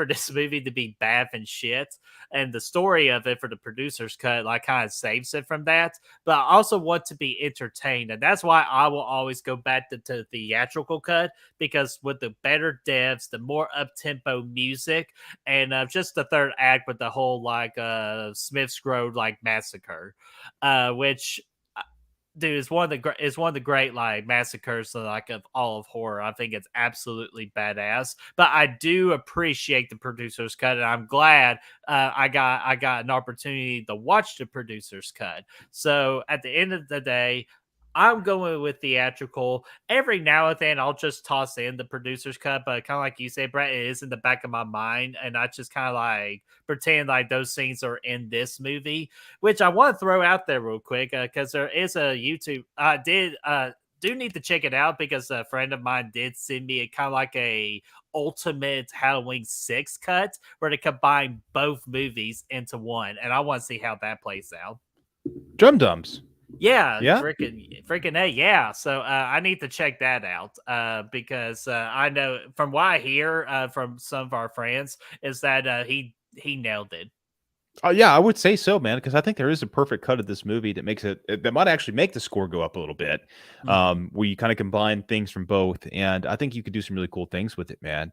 this movie to be bad than shit. And the story of it for the producer's cut like kind of saves it from that. But I also want to be entertained. And that's why I will always go back to the theatrical cut, because with the better devs, the more up-tempo music, and just the third act with the whole like Smith's Road like massacre, which dude, it's one of the great like massacres like of all of horror. I think it's absolutely badass. But I do appreciate the producer's cut, and I'm glad I got an opportunity to watch the producer's cut. So at the end of the day, I'm going with theatrical. Every now and then, I'll just toss in the producer's cut, but kind of like you said, Brett, it is in the back of my mind, and I just kind of like pretend like those scenes are in this movie, which I want to throw out there real quick because there is a YouTube. I do need to check it out because a friend of mine did send me a kind of like a ultimate Halloween 6 cut where they combine both movies into one, and I want to see how that plays out. Drum Dums. Yeah, Yeah? freaking A, yeah. So I need to check that out because I know from what I hear from some of our friends is that he nailed it. Oh yeah, I would say so, man, because I think there is a perfect cut of this movie that makes it that might actually make the score go up a little bit. Where you kind of combine things from both, and I think you could do some really cool things with it, man.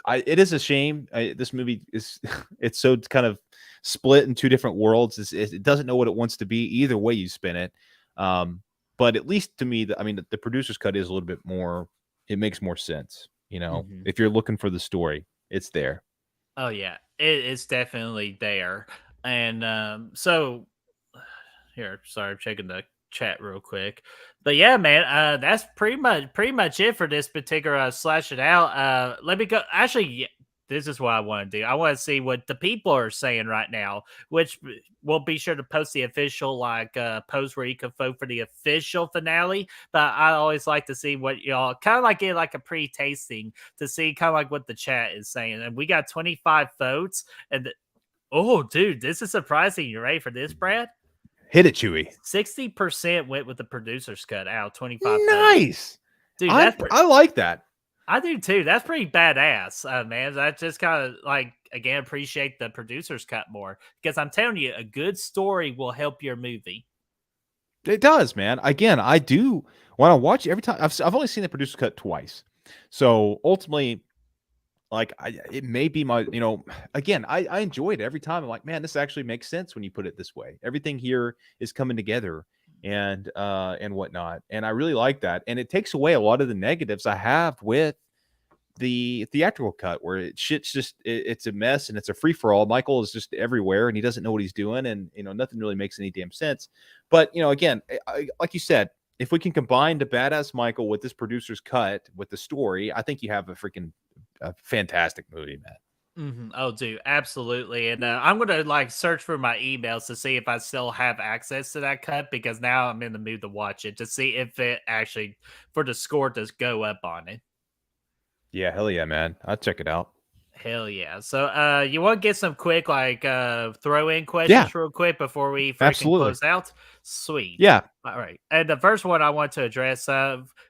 It is a shame this movie is it's so kind of split in two different worlds. It doesn't know what it wants to be either way you spin it. But at least to me, the producer's cut is a little bit more. It makes more sense, if you're looking for the story, it's there. Oh yeah, it's definitely there. And so here, sorry, I'm checking the chat real quick. But yeah, man, that's pretty much it for this particular Slash It Out. Let me go. Actually, this is what I want to do. I want to see what the people are saying right now, which we'll be sure to post the official post where you can vote for the official finale. But I always like to see what y'all kind of like get like a pre-tasting to see kind of like what the chat is saying. And we got 25 votes. And oh, dude, this is surprising. You ready for this, Brad? Hit it, Chewy. 60% went with the producer's cut out. 25. Nice, dude. I like that. I do too. That's pretty badass, man. I just kind of like again appreciate the producer's cut more because I'm telling you, a good story will help your movie. It does, man. Again, I do want to watch every time. I've only seen the producer's cut twice, so ultimately, like it may be my again I enjoy it every time. I'm like, man, this actually makes sense when you put it this way. Everything here is coming together and whatnot, and I really like that, and it takes away a lot of the negatives I have with the theatrical cut where it's a mess and it's a free-for-all. Michael is just everywhere and he doesn't know what he's doing, and nothing really makes any damn sense. But again, like you said, if we can combine the badass Michael with this producer's cut with the story, I think you have a fantastic movie, man. Oh, dude, absolutely. And I'm gonna search for my emails to see if I still have access to that cut because now I'm in the mood to watch it to see if it actually for the score to go up on it. Yeah, hell yeah, man. I'll check it out. Hell yeah. So you want to get some quick throw in questions real quick before we close out? Sweet. Yeah. All right. And the first one I want to address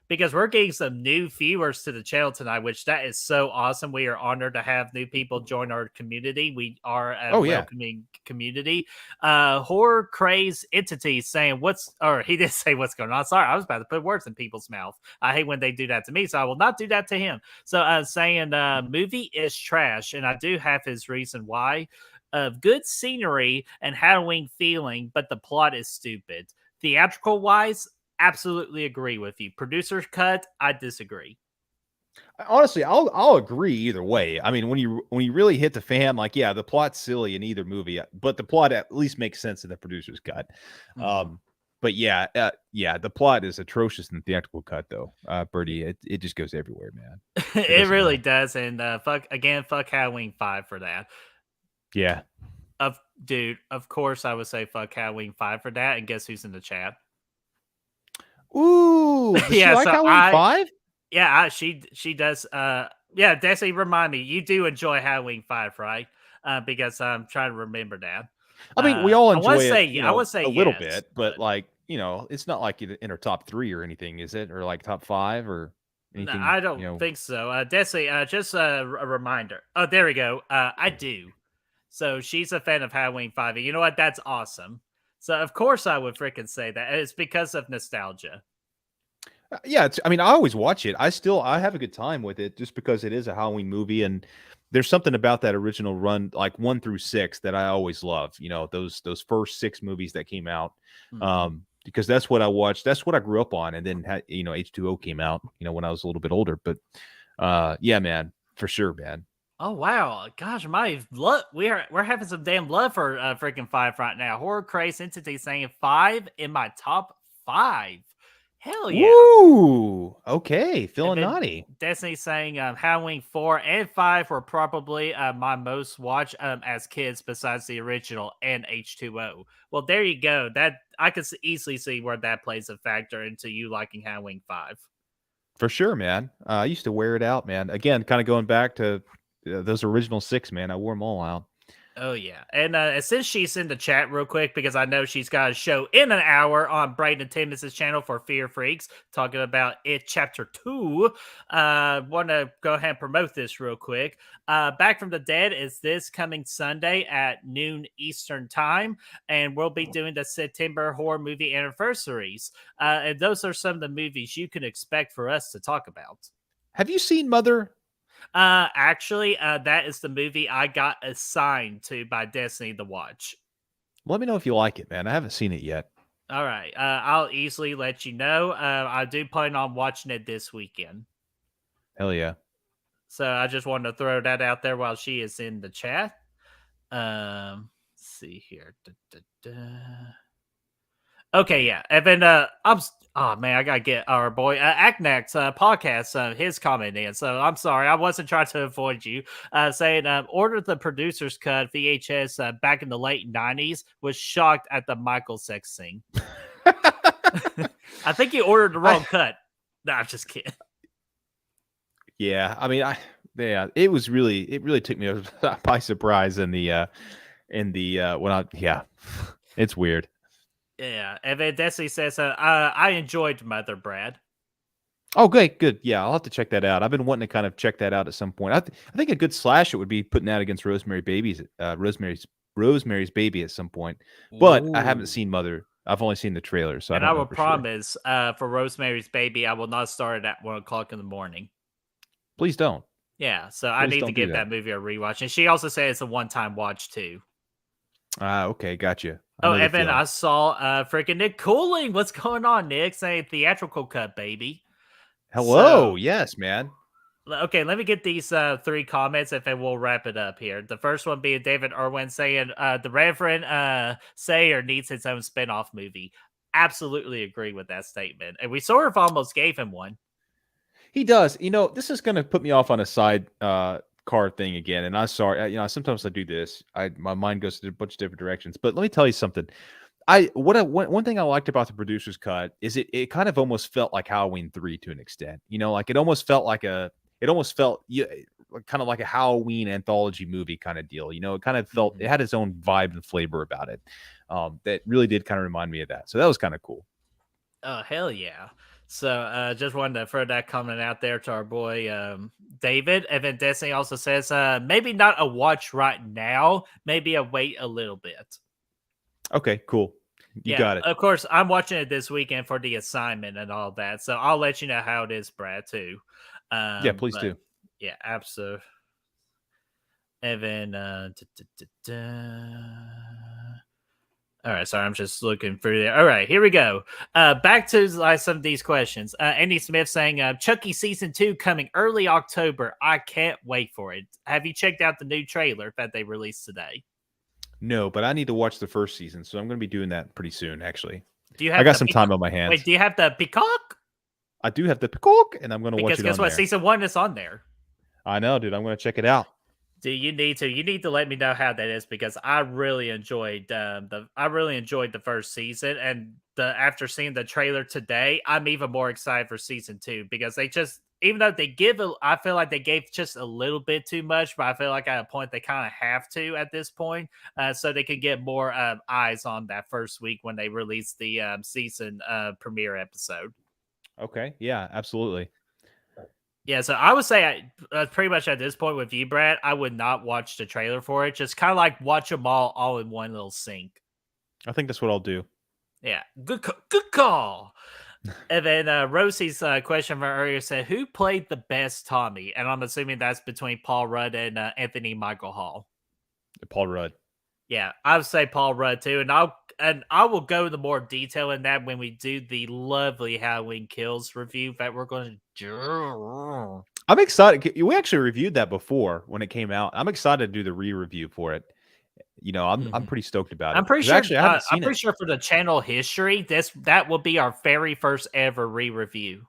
because we're getting some new viewers to the channel tonight, which that is so awesome. We are honored to have new people join our community. We are a welcoming community. Horror Craze Entity saying he didn't say what's going on. Sorry, I was about to put words in people's mouth. I hate when they do that to me, so I will not do that to him. So saying movie is trash, and I do have his reason why. Of good scenery and Halloween feeling, but the plot is stupid. Theatrical wise, absolutely agree with you. Producer's cut, I disagree. Honestly, I'll agree either way. I mean, when you really hit the fan, the plot's silly in either movie, but the plot at least makes sense in the producer's cut. But yeah, the plot is atrocious in the theatrical cut, though. Birdie, it just goes everywhere, man. It really does, and fuck Halloween 5 for that. Yeah. Of course I would say fuck Halloween 5 for that, and guess who's in the chat? Ooh, yeah, like Halloween 5? Yeah, she does. Yeah, Desi, remind me, you do enjoy Halloween 5, right? Because I'm trying to remember that. I mean, we all enjoy it. I would say a little bit, but it's not like in our top 3 or anything, is it? Or like top 5 or anything? No, I don't think so. Desi, just a reminder. Oh, there we go. I do. So she's a fan of Halloween 5. You know what? That's awesome. So of course I would freaking say that. It's because of nostalgia. Yeah, I always watch it. I have a good time with it just because it is a Halloween movie, and there's something about that original run, like 1 through 6, that I always love. Those first 6 movies that came out. because that's what I watched. That's what I grew up on. And then, H2O came out, when I was a little bit older. But yeah, man, for sure, man. Oh wow, gosh, my love. We're having some damn love for freaking 5 right now. Horror Craze Entity saying 5 in my top 5. Hell yeah! Ooh, okay, feeling naughty. Destiny saying Halloween 4 and 5 were probably my most watched as kids besides the original and H2O. Well, there you go. That I could easily see where that plays a factor into you liking Halloween 5. For sure, man. I used to wear it out, man. Again, kind of going back to those original 6, man. I wore them all out. Oh, yeah. And since she's in the chat real quick, because I know she's got a show in an hour on Brayden Timmons' channel for Fear Freaks, talking about It Chapter 2. Want to go ahead and promote this real quick. Back from the Dead is this coming Sunday at noon Eastern Time, and we'll be doing the September horror movie anniversaries. And those are some of the movies you can expect for us to talk about. Have you seen Mother? Actually, that is the movie I got assigned to by Destiny to watch. Let me know if you like it, man. I haven't seen it yet. All right. I'll easily let you know. I do plan on watching it this weekend. Hell yeah. So I just wanted to throw that out there while she is in the chat. Let's see here. Okay, yeah. And then oh man, I gotta get our boy Aknax podcast his comment in. So I'm sorry, I wasn't trying to avoid you. Saying ordered the producer's cut VHS back in the late 90s. Was shocked at the Michael sex scene. I think you ordered the wrong cut. No, I'm just kidding. Yeah, I mean, it really took me by surprise in the it's weird. Yeah, and then Destiny says, I enjoyed Mother, Brad. Oh, good. Yeah, I'll have to check that out. I've been wanting to kind of check that out at some point. I think a good slash it would be putting that against Rosemary's Baby at some point. But I haven't seen Mother. I've only seen the trailer, so I will promise for Rosemary's Baby, I will not start at 1:00 in the morning. Please don't. Yeah, so I need to give that movie a rewatch. And she also said it's a one-time watch too. Okay, gotcha. Evan, I saw freaking Nick Cooling. What's going on, Nick? Saying theatrical cut, baby. Hello. Yes, man. Okay, let me get these 3 comments and then we'll wrap it up here. The first one being David Irwin saying the Reverend Sayer needs his own spinoff movie. Absolutely agree with that statement. And we sort of almost gave him one. He does. This is going to put me off on a side card thing again, and I'm sorry. Sometimes I do this. My mind goes to a bunch of different directions. But let me tell you something. One thing I liked about the producer's cut is it kind of almost felt like Halloween 3 to an extent. Like it almost felt kind of like a Halloween anthology movie kind of deal. It kind of felt it had its own vibe and flavor about it. That really did kind of remind me of that. So that was kind of cool. Oh, hell yeah. So just wanted to throw that comment out there to our boy David. And then Destiny also says, maybe not a watch right now, maybe a wait a little bit. Okay, cool. You got it. Of course, I'm watching it this weekend for the assignment and all that. So I'll let you know how it is, Brad, too. Yeah, please do. Yeah, absolutely. And then all right, sorry, I'm just looking through there. All right, here we go. Back to some of these questions. Andy Smith saying, Chucky Season 2 coming early October. I can't wait for it. Have you checked out the new trailer that they released today? No, but I need to watch the first season, so I'm going to be doing that pretty soon, actually. I got some time on my hands. Wait, do you have the Peacock? I do have the Peacock, and I'm going to watch it on there. Because guess what? Season 1 is on there. I know, dude. I'm going to check it out. Do you need to? You need to let me know how that is because I really enjoyed the first season, and after seeing the trailer today, I'm even more excited for season 2 because they just, even though they I feel like they gave just a little bit too much, but I feel like at a point they kind of have to at this point, so they can get more eyes on that first week when they release the season premiere episode. Okay, yeah, absolutely. Yeah, so I would say pretty much at this point with you, Brad, I would not watch the trailer for it. Just kind of like watch them all in one little sync. I think that's what I'll do. Yeah, good call. And then Rosie's question from earlier said, who played the best Tommy? And I'm assuming that's between Paul Rudd and Anthony Michael Hall. Paul Rudd. Yeah, I would say Paul Rudd too. And I'll and I will go into more detail in that when we do the lovely Halloween Kills review that we're going to do. I'm excited. We actually reviewed that before when it came out. I'm excited to do the re-review for it. I'm pretty stoked about it. I'm pretty sure. Actually, I haven't seen I'm pretty sure for the channel history, that will be our very first ever re-review.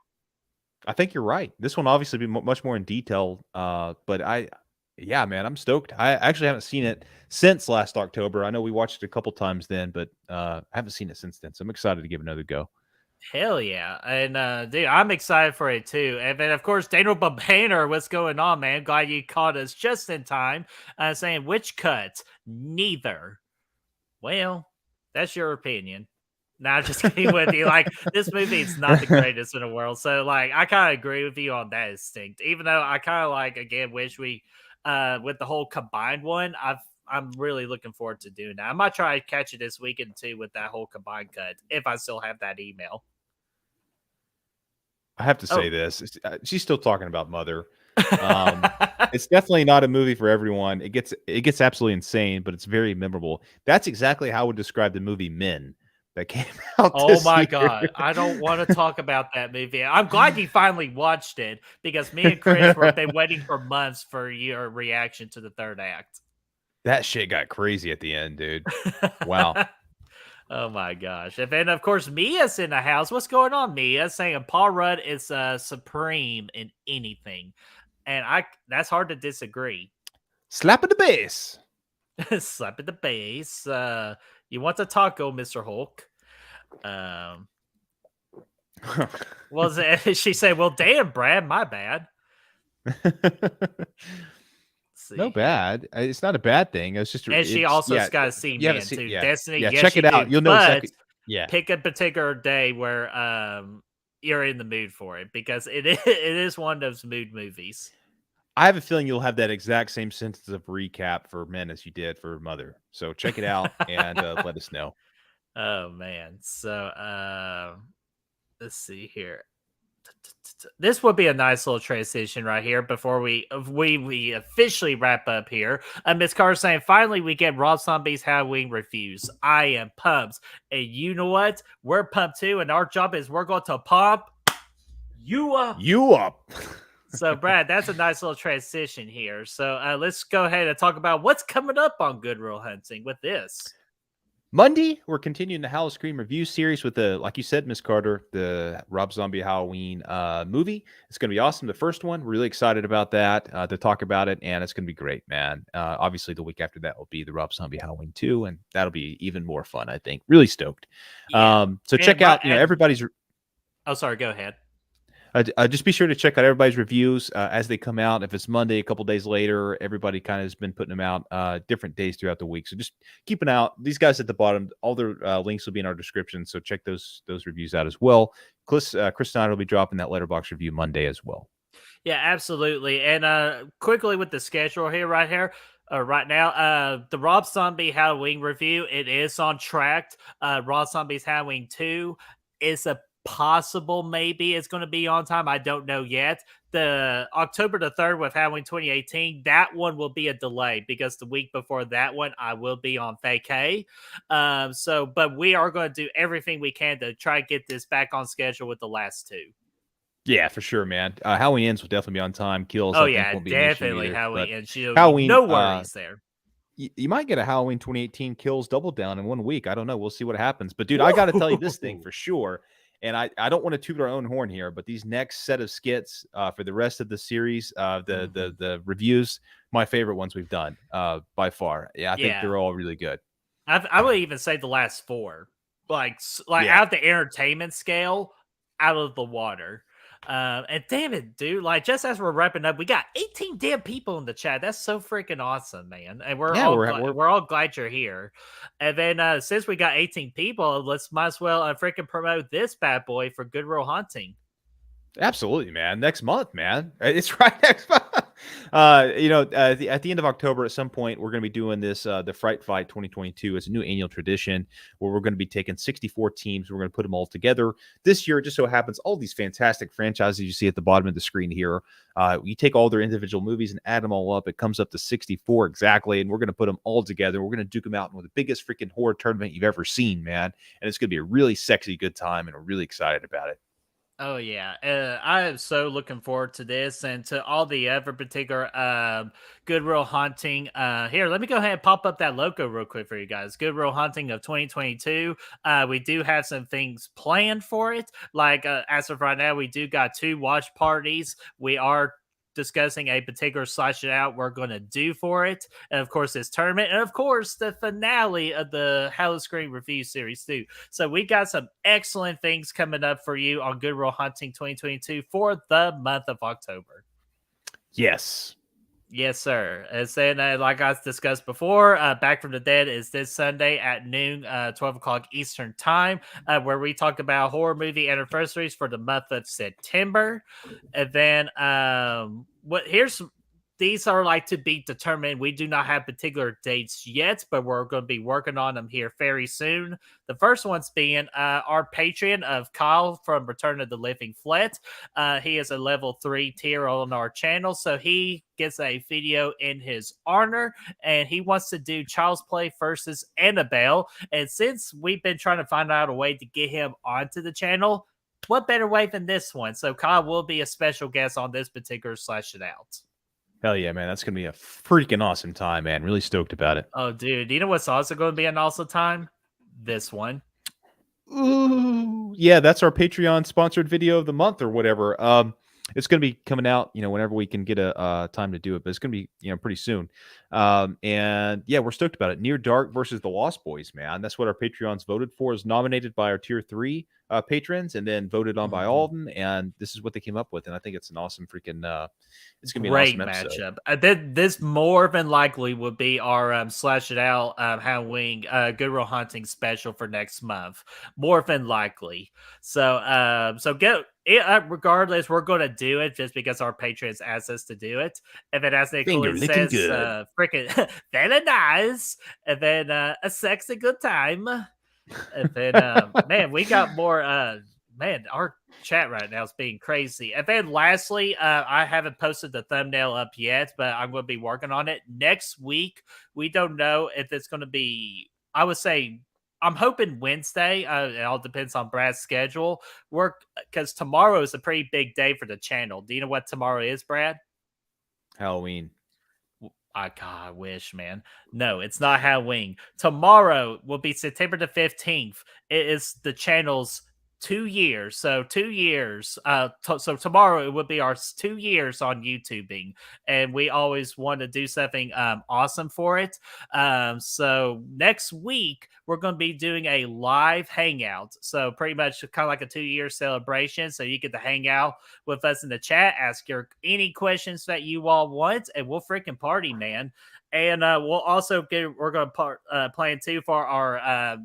I think you're right. This one obviously be much more in detail. But yeah, man, I'm stoked. I actually haven't seen it since last October. I know we watched it a couple times then, but I haven't seen it since then. So I'm excited to give it another go. Hell yeah. And dude, I'm excited for it too. And then of course, Daniel Babaner, what's going on, man? Glad you caught us just in time. Saying which cut? Neither. Well, that's your opinion. Now, I'm just kidding with you. Like, this movie is not the greatest in the world. So, like, I kind of agree with you on that instinct. Even though I kind of again, wish we, with the whole combined one, I'm really looking forward to doing that. I might try to catch it this weekend too with that whole combined cut if I still have that email. I have to say this. She's still talking about Mother. It's definitely not a movie for everyone. It gets absolutely insane, but it's very memorable. That's exactly how I would describe the movie Men that came out. Oh my God. I don't want to talk about that movie. I'm glad you finally watched it because me and Chris were been waiting for months for your reaction to the third act. That shit got crazy at the end, dude. Wow. Oh my gosh. And then of course Mia's in the house. What's going on, Mia? Saying Paul Rudd is supreme in anything. And that's hard to disagree. Slap at the base. Slap at the base. You want a taco, Mr. Hulk? She said, well, damn, Brad, my bad. No bad. It's not a bad thing. It's just. And she also got to see Man too. Yeah. Destiny. Yeah, yes, check it out. You'll know exactly. Yeah. Pick a particular day where you're in the mood for it because it is one of those mood movies. I have a feeling you'll have that exact same sentence of recap for Men as you did for Mother. So check it out and let us know. Oh man. So let's see here. This would be a nice little transition right here before we officially wrap up here. Miss Carter saying, finally we get Rob Zombie's Halloween reviews. I am pumped. And you know what? We're pumped too. And our job is we're going to pump you up. You up. So, Brad, that's a nice little transition here. So let's go ahead and talk about what's coming up on Good Real Hunting with this. Monday, we're continuing the Howl Scream review series with like you said, Miss Carter, the Rob Zombie Halloween movie. It's going to be awesome. The first one, we're really excited about that, to talk about it, and it's going to be great, man. Obviously, the week after that will be the Rob Zombie Halloween 2, and that'll be even more fun, I think. Really stoked. Yeah. So check out, everybody's... Oh, sorry, go ahead. Just be sure to check out everybody's reviews as they come out. If it's Monday, a couple days later, everybody kind of has been putting them out different days throughout the week. So just keep an eye out. These guys at the bottom, all their links will be in our description. So check those reviews out as well. Chris and I will be dropping that Letterboxd review Monday as well. Yeah, absolutely. And quickly with the schedule here, right now, the Rob Zombie Halloween review, it is on track. Rob Zombie's Halloween 2 is a possible maybe it's going to be on time. I don't know yet. The October the 3rd with Halloween 2018, that one will be a delay because the week before that one I will be on vacay. But we are going to do everything we can to try to get this back on schedule with the last two. Yeah, for sure, man. Halloween Ends will definitely be on time. Kills, oh I yeah, think, definitely Halloween Ends. Halloween, no worries there. You might get a Halloween 2018 Kills double down in 1 week. I don't know. We'll see what happens. But dude, I got to tell you this thing for sure. And I don't want to toot our own horn here, but these next set of skits for the rest of the series, the reviews, my favorite ones we've done by far. Yeah, I think they're all really good. I would even say the last four, like out of the entertainment scale, out of the water. And damn it, dude! Like just as we're wrapping up, we got 18 damn people in the chat. That's so freaking awesome, man! And we're all glad you're here. And then since we got 18 people, might as well freaking promote this bad boy for Good Real Hunting. Absolutely, man! Next month, man. It's right next month. At the end of October, at some point, we're going to be doing this, the Fright Fight 2022. It's a new annual tradition where we're going to be taking 64 teams. We're going to put them all together. This year, it just so happens, all these fantastic franchises you see at the bottom of the screen here, you take all their individual movies and add them all up. It comes up to 64 exactly, and we're going to put them all together. We're going to duke them out in the biggest freaking horror tournament you've ever seen, man. And it's going to be a really sexy, good time, and we're really excited about it. Oh yeah, I am so looking forward to this and to all the other particular Goodwill Hunting. Here, let me go ahead and pop up that logo real quick for you guys. Goodwill Hunting of 2022. We do have some things planned for it. Like as of right now, we do got 2 watch parties. We are discussing a particular slash it out we're going to do for it, and of course this tournament, and of course the finale of the Halloween Screen review series too. So we got some excellent things coming up for you on Goodwill Hunting 2022 for the month of October. Yes, sir. As then, like I discussed before, Back from the Dead is this Sunday at noon, 12 o'clock Eastern time, where we talk about horror movie anniversaries for the month of September. And then, these are like to be determined. We do not have particular dates yet, but we're going to be working on them here very soon. The first one's being our Patreon of Kyle from Return of the Living Flet. He is a level 3 tier on our channel, so he gets a video in his honor, and he wants to do Child's Play versus Annabelle. And since we've been trying to find out a way to get him onto the channel, what better way than this one? So Kyle will be a special guest on this particular Slash It Out. Hell yeah, man. That's going to be a freaking awesome time, man. Really stoked about it. Oh, dude. You know what's also going to be an awesome time? This one. Ooh, yeah, that's our Patreon sponsored video of the month or whatever. It's going to be coming out, whenever we can get a time to do it, but it's going to be, pretty soon. And yeah, we're stoked about it. Near Dark versus the Lost Boys, man. That's what our Patreons voted for. Is nominated by our tier 3 patrons and then voted on by all of them. And this is what they came up with. And I think it's an awesome freaking, it's going to be great an awesome matchup. This more than likely would be our Slash It Out Halloween Goodwill Hunting special for next month. More than likely. So get it. Regardless, we're going to do it just because our patrons asked us to do it. And then as Nicholas says, freaking very nice. And then a sexy good time. And then, man, we got more. Man, our chat right now is being crazy. And then lastly, I haven't posted the thumbnail up yet, but I'm going to be working on it next week. We don't know if it's going to be, I would say, I'm hoping Wednesday. It all depends on Brad's schedule. Because tomorrow is a pretty big day for the channel. Do you know what tomorrow is, Brad? Halloween. I wish, man. No, it's not Halloween. Tomorrow will be September the 15th. It is the channel's 2 years. So 2 years. So tomorrow it would be our 2 years on YouTubing. And we always want to do something awesome for it. So next week, we're going to be doing a live hangout. So pretty much kind of like a 2-year celebration. So you get to hang out with us in the chat, ask any questions that you all want, and we'll freaking party, man. And we'll also we're going to plan too for our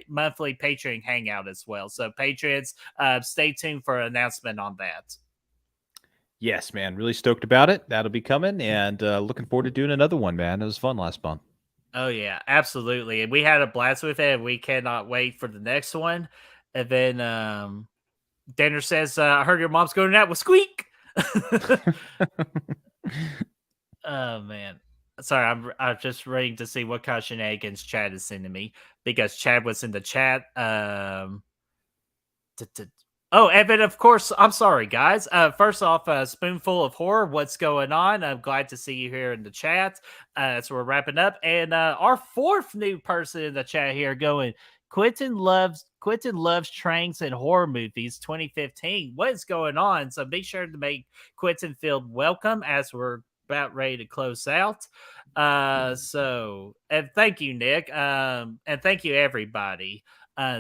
monthly Patreon hangout as well. So patrons, stay tuned for an announcement on that. Yes, man. Really stoked about it. That'll be coming, and looking forward to doing another one, man. It was fun last month. Oh, yeah, absolutely. And we had a blast with it. We cannot wait for the next one. And then Danner says, I heard your mom's going out with Squeak. Oh, man. Sorry, I'm just waiting to see what kind of shenanigans Chad is sending me, because Chad was in the chat. Oh, and then, of course, I'm sorry, guys. First off, Spoonful of Horror, what's going on? I'm glad to see you here in the chat. So we're wrapping up. And our 4th new person in the chat here going, Quentin loves trains and horror movies 2015. What is going on? So be sure to make Quentin feel welcome as we're about ready to close out. And thank you, Nick. And thank you, everybody.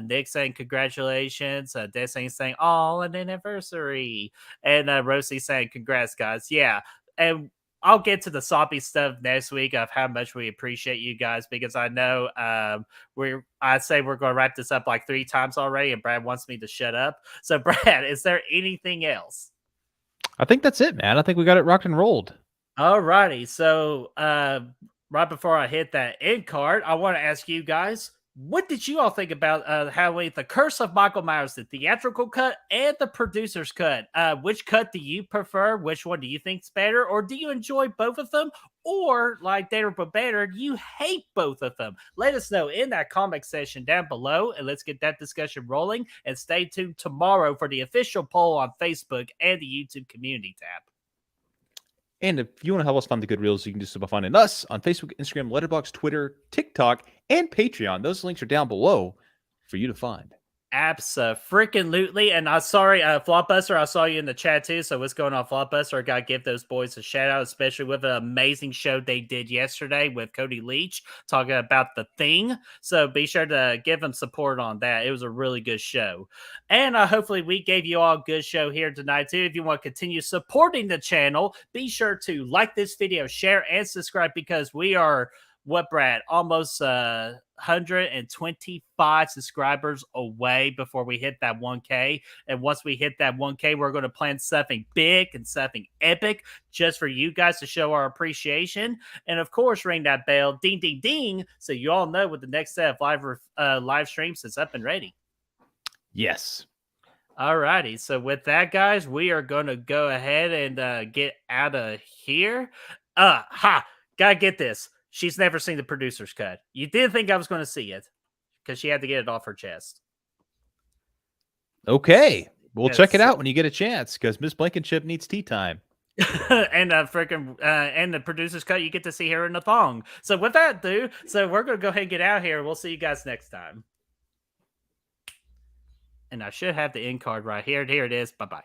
Nick saying congratulations. Destiny saying, oh, an anniversary. And Rosie saying congrats, guys. Yeah. And I'll get to the soppy stuff next week of how much we appreciate you guys, because I know I say we're going to wrap this up like 3 times already, and Brad wants me to shut up. So, Brad, is there anything else? I think that's it, man. I think we got it rocked and rolled. All righty. So, right before I hit that end card, I want to ask you guys, what did you all think about Halloween, The Curse of Michael Myers, the theatrical cut and the producer's cut? Which cut do you prefer? Which one do you think's better? Or do you enjoy both of them? Or, like Dana Banner, you hate both of them? Let us know in that comment section down below, and let's get that discussion rolling. And stay tuned tomorrow for the official poll on Facebook and the YouTube community tab. And if you want to help us find the good reels, you can do so by finding us on Facebook, Instagram, Letterboxd, Twitter, TikTok, and Patreon. Those links are down below for you to find. Abso-freaking-lutely. And I'm sorry, Flopbuster, I saw you in the chat too. So what's going on, Flopbuster? I got to give those boys a shout out, especially with an amazing show they did yesterday with Cody Leach talking about The Thing. So be sure to give them support on that. It was a really good show. And hopefully we gave you all a good show here tonight too. If you want to continue supporting the channel, be sure to like this video, share, and subscribe, because we are... what, Brad? Almost 125 subscribers away before we hit that 1K. And once we hit that 1K, we're going to plan something big and something epic just for you guys to show our appreciation. And of course, ring that bell, ding, ding, ding, so you all know what the next set of live streams is up and ready. Yes. All righty. So with that, guys, we are going to go ahead and get out of here. Gotta get this. She's never seen the producer's cut. You didn't think I was going to see it because she had to get it off her chest. Okay. We'll check it out when you get a chance, because Miss Blankenship needs tea time. And and the producer's cut, you get to see her in the thong. So with that, dude, so we're going to go ahead and get out here. We'll see you guys next time. And I should have the end card right here. Here it is. Bye-bye.